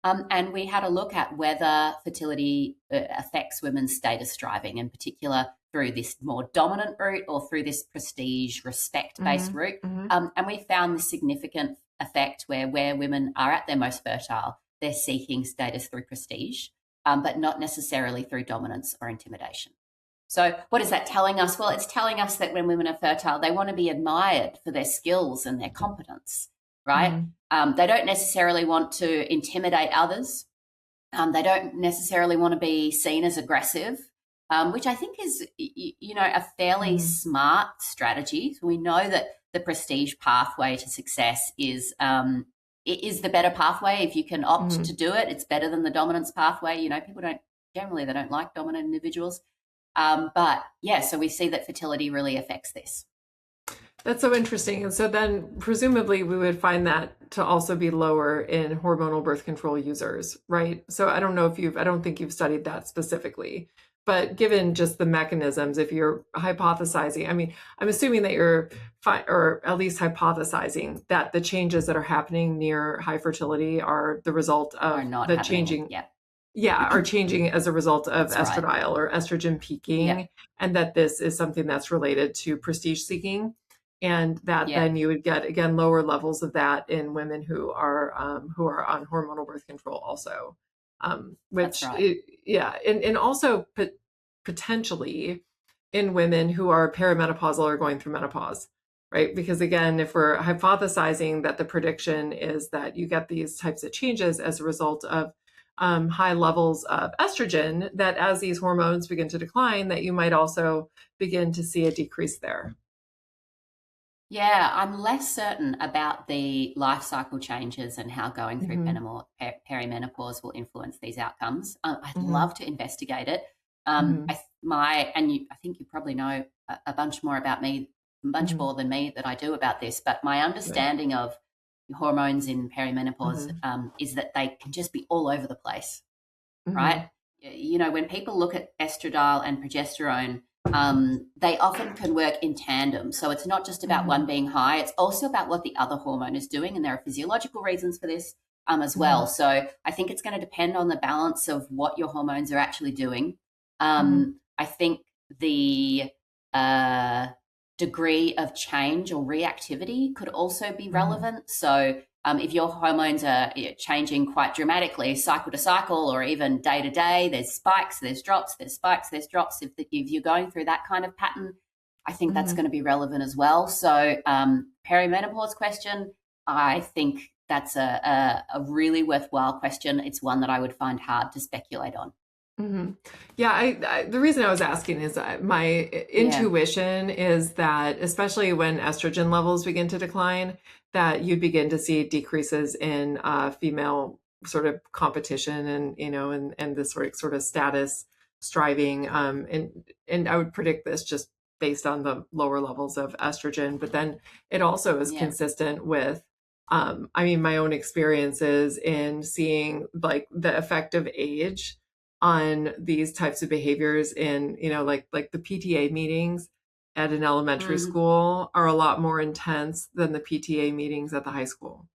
And we had a look at whether fertility affects women's status striving, in particular through this more dominant route or through this prestige respect-based route. And we found the significant effect where women are at their most fertile, they're seeking status through prestige, but not necessarily through dominance or intimidation. So what is that telling us? Well, it's telling us that when women are fertile, they want to be admired for their skills and their competence, right? They don't necessarily want to intimidate others. They don't necessarily want to be seen as aggressive, which I think is, a fairly smart strategy. So we know that the prestige pathway to success is the better pathway. If you can opt to do it, it's better than the dominance pathway. People they don't like dominant individuals. But yeah, so we see that fertility really affects this. That's so interesting. And so then presumably we would find that to also be lower in hormonal birth control users, right? So I don't think you've studied that specifically, but given just the mechanisms, if you're hypothesizing, I'm assuming that you're or at least hypothesizing that the changes that are happening near high fertility are the result of the changing. Are changing as a result of estradiol or estrogen peaking, and that this is something that's related to prestige seeking, and that then you would get, again, lower levels of that in women who are on hormonal birth control also, which, and also potentially in women who are perimenopausal or going through menopause, right? Because again, if we're hypothesizing that the prediction is that you get these types of changes as a result of high levels of estrogen, that as these hormones begin to decline, that you might also begin to see a decrease there. Yeah, I'm less certain about the life cycle changes and how going through perimenopause will influence these outcomes. I'd love to investigate it. I think you probably know a bunch more about me, much more than me that I do about this. But my understanding of hormones in perimenopause is that they can just be all over the place, right? When people look at estradiol and progesterone, they often can work in tandem. So it's not just about one being high, it's also about what the other hormone is doing. And there are physiological reasons for this as well. So I think it's going to depend on the balance of what your hormones are actually doing. I think the degree of change or reactivity could also be relevant. So if your hormones are changing quite dramatically, cycle to cycle, or even day to day, there's spikes, there's drops, there's spikes, there's drops. If you're going through that kind of pattern, I think that's going to be relevant as well. So perimenopause question, I think that's a really worthwhile question. It's one that I would find hard to speculate on. Yeah, the reason I was asking is my intuition is that, especially when estrogen levels begin to decline, that you begin to see decreases in female sort of competition and this sort of status striving. And I would predict this just based on the lower levels of estrogen, but then it also is consistent with my own experiences in seeing like the effect of age on these types of behaviors in, like the PTA meetings at an elementary school are a lot more intense than the PTA meetings at the high school,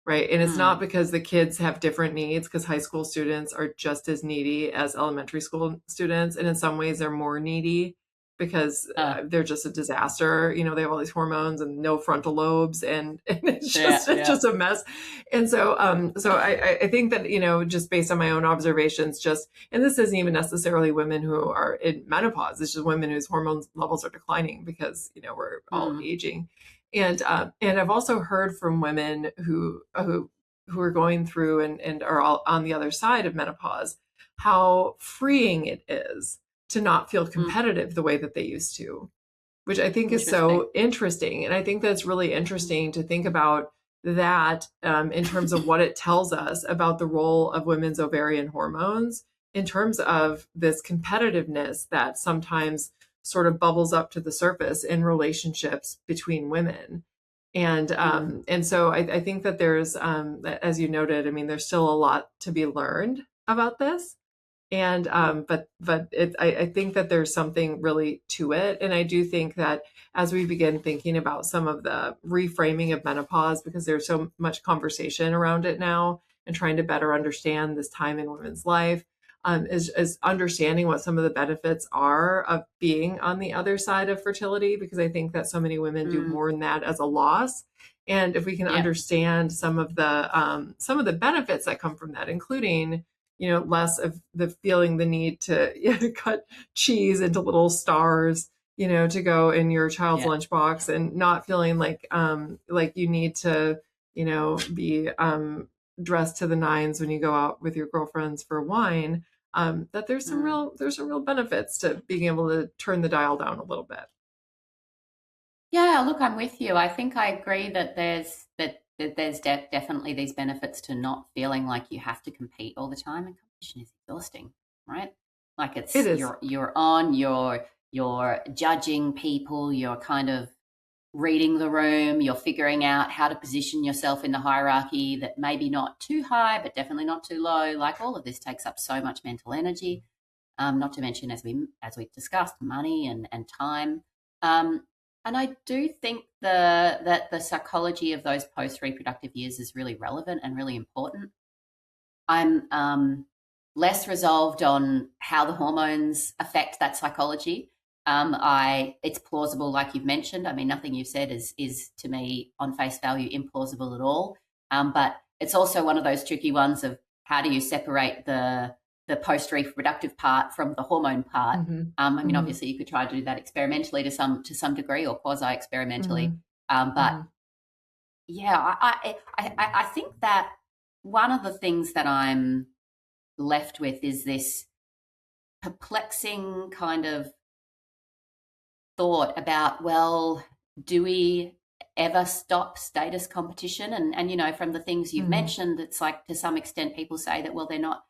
right? And it's not because the kids have different needs, because high school students are just as needy as elementary school students. And in some ways they're more needy because they're just a disaster. They have all these hormones and no frontal lobes, and it's just a mess. And so, I think that, just based on my own observations, and this isn't even necessarily women who are in menopause, it's just women whose hormone levels are declining because, we're all aging. And I've also heard from women who are going through and are all on the other side of menopause, how freeing it is to not feel competitive the way that they used to, which I think is so interesting. And I think that's really interesting to think about that in terms of what it tells us about the role of women's ovarian hormones in terms of this competitiveness that sometimes sort of bubbles up to the surface in relationships between women. And so I think that there's, as you noted, I mean, there's still a lot to be learned about this. And I think that there's something really to it. And I do think that as we begin thinking about some of the reframing of menopause, because there's so much conversation around it now, and trying to better understand this time in women's life, is understanding what some of the benefits are of being on the other side of fertility, because I think that so many women do mourn that as a loss. And if we can understand some of the benefits that come from that, including, less of the feeling the need to cut cheese into little stars, to go in your child's lunchbox, and not feeling like you need to, be dressed to the nines when you go out with your girlfriends for wine. That there's some real benefits to being able to turn the dial down a little bit. Yeah, look, I'm with you. I think I agree that there's definitely these benefits to not feeling like you have to compete all the time, and competition is exhausting, right? Like It is. you're judging people, you're kind of reading the room, you're figuring out how to position yourself in the hierarchy, that maybe not too high, but definitely not too low. Like, all of this takes up so much mental energy, not to mention, as we discussed, money and time. And I do think that the psychology of those post-reproductive years is really relevant and really important. I'm less resolved on how the hormones affect that psychology. It's plausible, like you've mentioned. I mean, nothing you've said is to me on face value implausible at all. But it's also one of those tricky ones of, how do you separate the post-reproductive part from the hormone part? I mean, obviously you could try to do that experimentally to some degree, or quasi-experimentally. But yeah, I think that one of the things that I'm left with is this perplexing kind of thought about, well, do we ever stop status competition? And from the things you've mentioned, it's like, to some extent people say that, well, they're not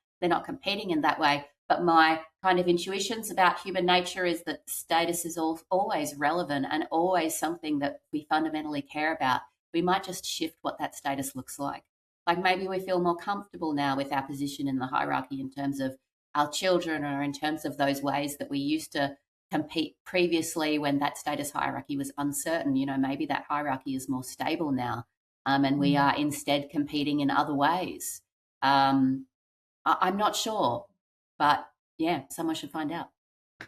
competing in that way. But my kind of intuitions about human nature is that status is always relevant and always something that we fundamentally care about. We might just shift what that status looks like. Like, maybe we feel more comfortable now with our position in the hierarchy in terms of our children, or in terms of those ways that we used to compete previously when that status hierarchy was uncertain. Maybe that hierarchy is more stable now, and we are instead competing in other ways. I'm not sure, but yeah, someone should find out.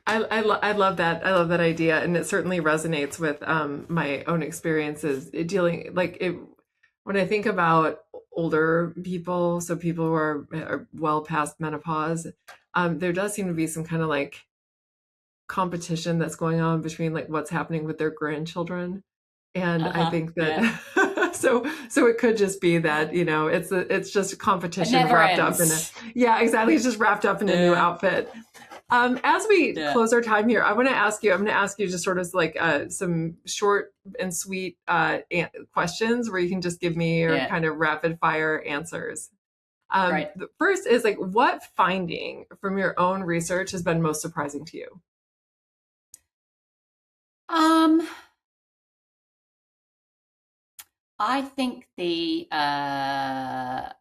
I love that. I love that idea, and it certainly resonates with my own experiences dealing, when I think about older people, so people who are well past menopause. There does seem to be some kind of competition that's going on between what's happening with their grandchildren. And I think that so it could just be that, it's just competition wrapped up in it's just wrapped up in a new outfit. As we close our time here, I'm going to ask you just sort of some short and sweet questions where you can just give me your kind of rapid fire answers. Right. The first is what finding from your own research has been most surprising to you? I think I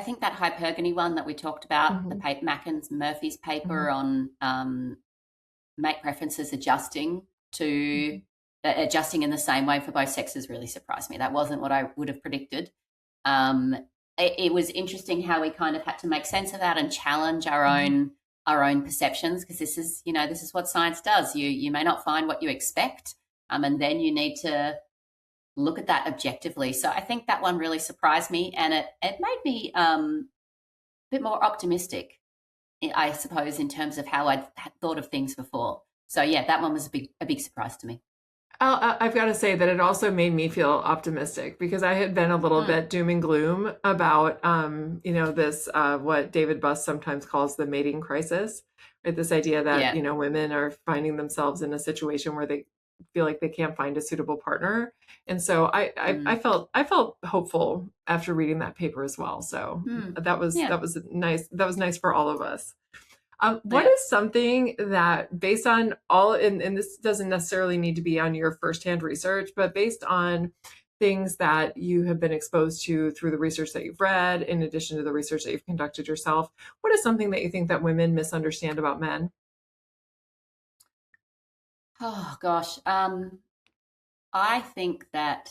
think that hypergamy one that we talked about, the Mackens Murphy's paper on mate preferences adjusting in the same way for both sexes, really surprised me. That wasn't what I would have predicted. It was interesting how we kind of had to make sense of that and challenge our own perceptions, because this is what science does. You may not find what you expect, and then you need to look at that objectively. So I think that one really surprised me, and it made me a bit more optimistic, I suppose, in terms of how I'd thought of things before. So yeah, that one was a big surprise to me. I've got to say that it also made me feel optimistic, because I had been a little bit doom and gloom about, this, what David Buss sometimes calls the mating crisis, right? This idea that, women are finding themselves in a situation where they feel like they can't find a suitable partner. And so I felt hopeful after reading that paper as well. So that was nice. That was nice for all of us. What is something that, based on all, and this doesn't necessarily need to be on your firsthand research, but based on things that you have been exposed to through the research that you've read, in addition to the research that you've conducted yourself? What is something that you think that women misunderstand about men? Oh gosh, I think that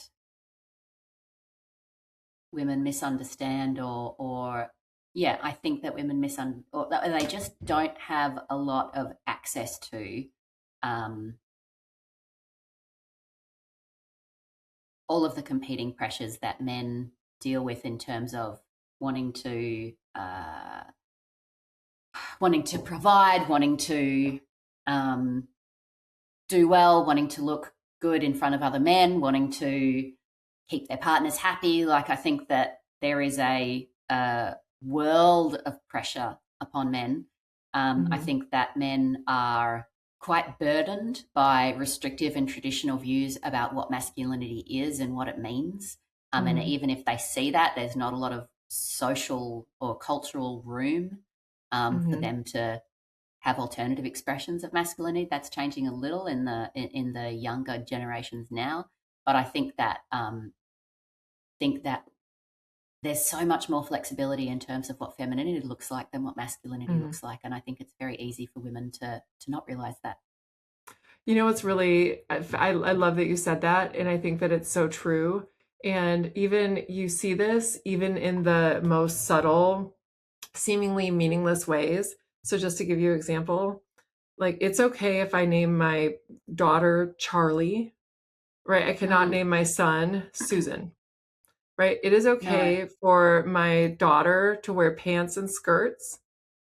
women misunderstand, or yeah, I think that women or they just don't have a lot of access to um, all of the competing pressures that men deal with in terms of wanting to provide, wanting to do well, wanting to look good in front of other men, wanting to keep their partners happy. Like, I think that there is a world of pressure upon men. I think that men are quite burdened by restrictive and traditional views about what masculinity is and what it means. And even if they see that, there's not a lot of social or cultural room for them to have alternative expressions of masculinity. That's changing a little in the younger generations now. But I think that there's so much more flexibility in terms of what femininity looks like than what masculinity looks like, and I think it's very easy for women to not realize that. You know, it's really, I love that you said that, and I think that it's so true. And even you see this even in the most subtle, seemingly meaningless ways. So just to give you an example, like, it's okay if I name my daughter Charlie, right? I cannot name my son Susan, right? It is okay for my daughter to wear pants and skirts.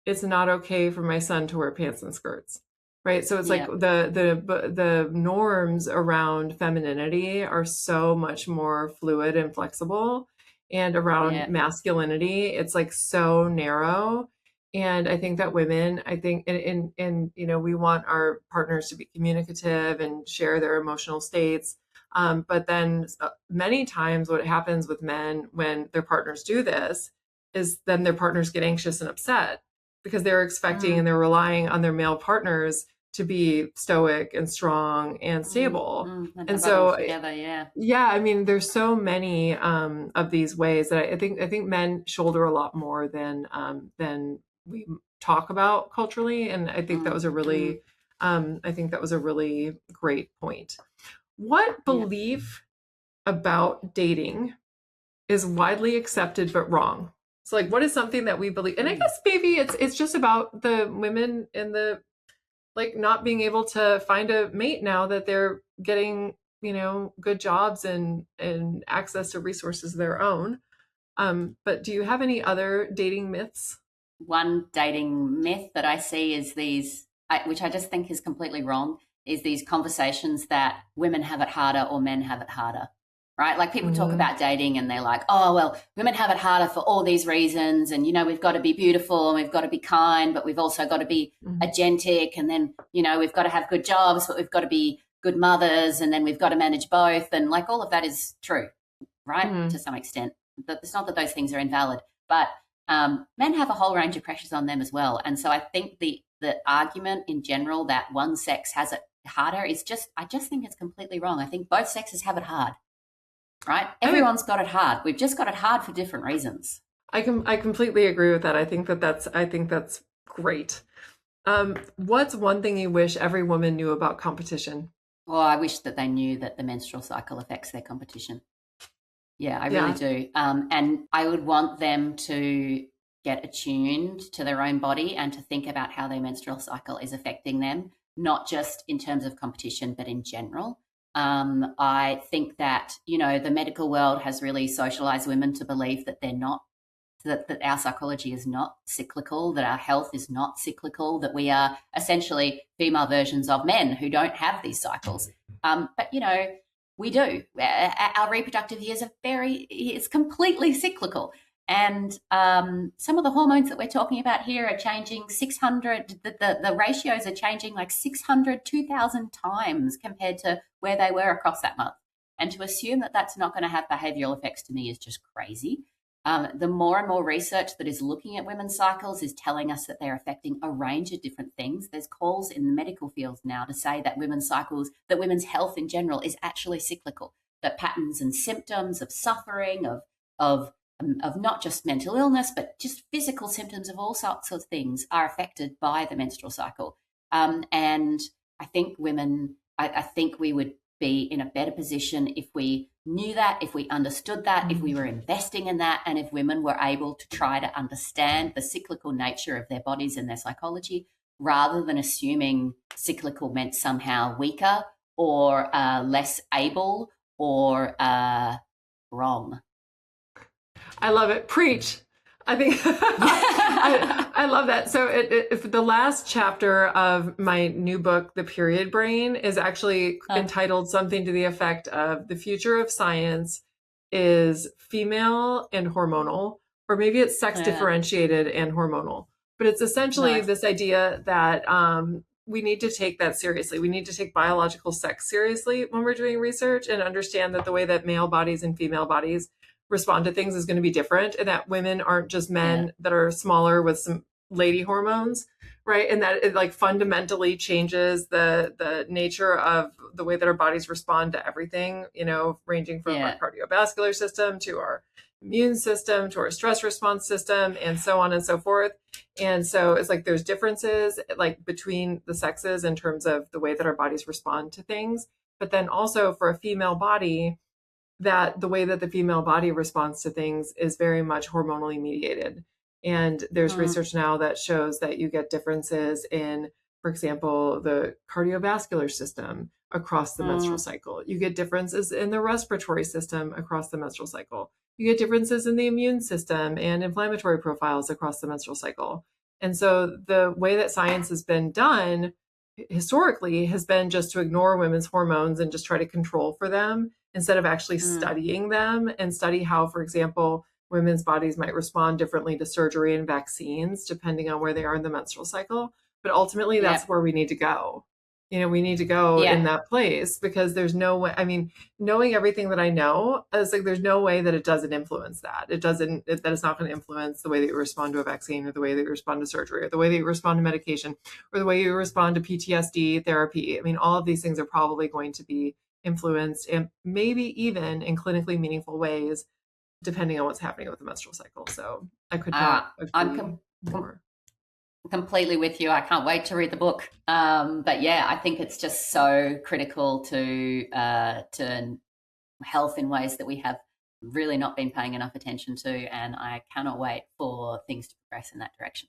It's not okay for my son to wear pants and skirts, right? So it's like the norms around femininity are so much more fluid and flexible, and around masculinity, it's like so narrow. And I think that women, I think, and you know, we want our partners to be communicative and share their emotional states. But then many times what happens with men when their partners do this is then their partners get anxious and upset because they're expecting and they're relying on their male partners to be stoic and strong and stable. And so, yeah, I mean, there's so many of these ways that I think men shoulder a lot more than we talk about culturally. And I think that was a really, I think that was a really great point. What belief about dating is widely accepted but wrong? So, like, what is something that we believe? And I guess maybe it's just about the women in the, like, not being able to find a mate now that they're getting, you know, good jobs and access to resources of their own. But do you have any other dating myths? One dating myth that I see is which I just think is completely wrong, is these conversations that women have it harder or men have it harder. Right? Like, people talk about dating and they're like, oh, well, women have it harder for all these reasons. And, you know, we've got to be beautiful and we've got to be kind, but we've also got to be agentic. And then, you know, we've got to have good jobs, but we've got to be good mothers. And then we've got to manage both. And, like, all of that is true, right? To some extent. It's not that those things are invalid, but men have a whole range of pressures on them as well. And so I think the argument in general that one sex has it harder is I just think it's completely wrong. I think both sexes have it hard. Right? Everyone's got it hard. We've just got it hard for different reasons. I completely agree with that. I think that's great. What's one thing you wish every woman knew about competition? Well, I wish that they knew that the menstrual cycle affects their competition. Yeah, I really do. And I would want them to get attuned to their own body and to think about how their menstrual cycle is affecting them, not just in terms of competition, but in general. I think that, you know, the medical world has really socialized women to believe that they're not, that our psychology is not cyclical, that our health is not cyclical, that we are essentially female versions of men who don't have these cycles. But, you know, we do. Our reproductive years it's completely cyclical. And some of the hormones that we're talking about here are changing 600, the ratios are changing like 600, 2,000 times compared to where they were across that month. And to assume that that's not going to have behavioral effects, to me, is just crazy. The more and more research that is looking at women's cycles is telling us that they're affecting a range of different things. There's calls in the medical fields now to say that women's cycles, that women's health in general is actually cyclical. the patterns and symptoms of suffering, of not just mental illness, but just physical symptoms of all sorts of things are affected by the menstrual cycle. And I think women, I think we would be in a better position if we knew that, if we understood that, if we were investing in that, and if women were able to try to understand the cyclical nature of their bodies and their psychology, rather than assuming cyclical meant somehow weaker or less able or wrong. I love it. Preach. I think I love that. So if the last chapter of my new book, The Period Brain, is actually entitled something to the effect of the future of science is female and hormonal, or maybe it's sex differentiated and hormonal. But it's essentially this idea that we need to take that seriously. We need to take biological sex seriously when we're doing research and understand that the way that male bodies and female bodies respond to things is going to be different, and that women aren't just men that are smaller with some lady hormones, right? And that it like fundamentally changes the nature of the way that our bodies respond to everything, you know, ranging from our cardiovascular system to our immune system to our stress response system and so on and so forth. And so it's like there's differences like between the sexes in terms of the way that our bodies respond to things, but then also for a female body, that the way that the female body responds to things is very much hormonally mediated. And there's research now that shows that you get differences in, for example, the cardiovascular system across the menstrual cycle. You get differences in the respiratory system across the menstrual cycle. You get differences in the immune system and inflammatory profiles across the menstrual cycle. And so the way that science has been done historically has been just to ignore women's hormones and just try to control for them, instead of actually studying them and study how, for example, women's bodies might respond differently to surgery and vaccines, depending on where they are in the menstrual cycle. But ultimately, that's where we need to go. You know, we need to go in that place, because there's no way, I mean, knowing everything that I know, it's like, there's no way that it doesn't influence that. That it's not going to influence the way that you respond to a vaccine, or the way that you respond to surgery, or the way that you respond to medication, or the way you respond to PTSD therapy. I mean, all of these things are probably going to be influenced, and maybe even in clinically meaningful ways, depending on what's happening with the menstrual cycle. So I could not agree more. Completely with you. I can't wait to read the book. But yeah, I think it's just so critical to health in ways that we have really not been paying enough attention to, and I cannot wait for things to progress in that direction.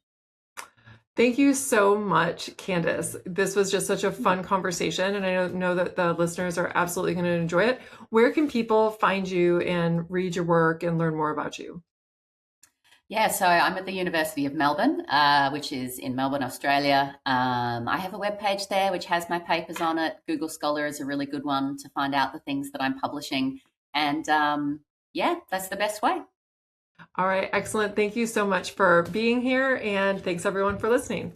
Thank you so much, Khandis. This was just such a fun conversation, and I know that the listeners are absolutely going to enjoy it. Where can people find you and read your work and learn more about you? Yeah, so I'm at the University of Melbourne, which is in Melbourne, Australia. I have a webpage there which has my papers on it. Google Scholar is a really good one to find out the things that I'm publishing. And yeah, that's the best way. All right, excellent. Thank you so much for being here, and thanks everyone for listening.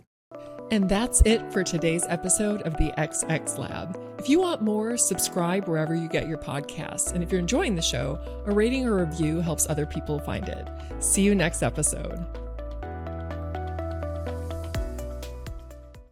And that's it for today's episode of the XX Lab. If you want more, subscribe wherever you get your podcasts. And if you're enjoying the show, a rating or review helps other people find it. See you next episode.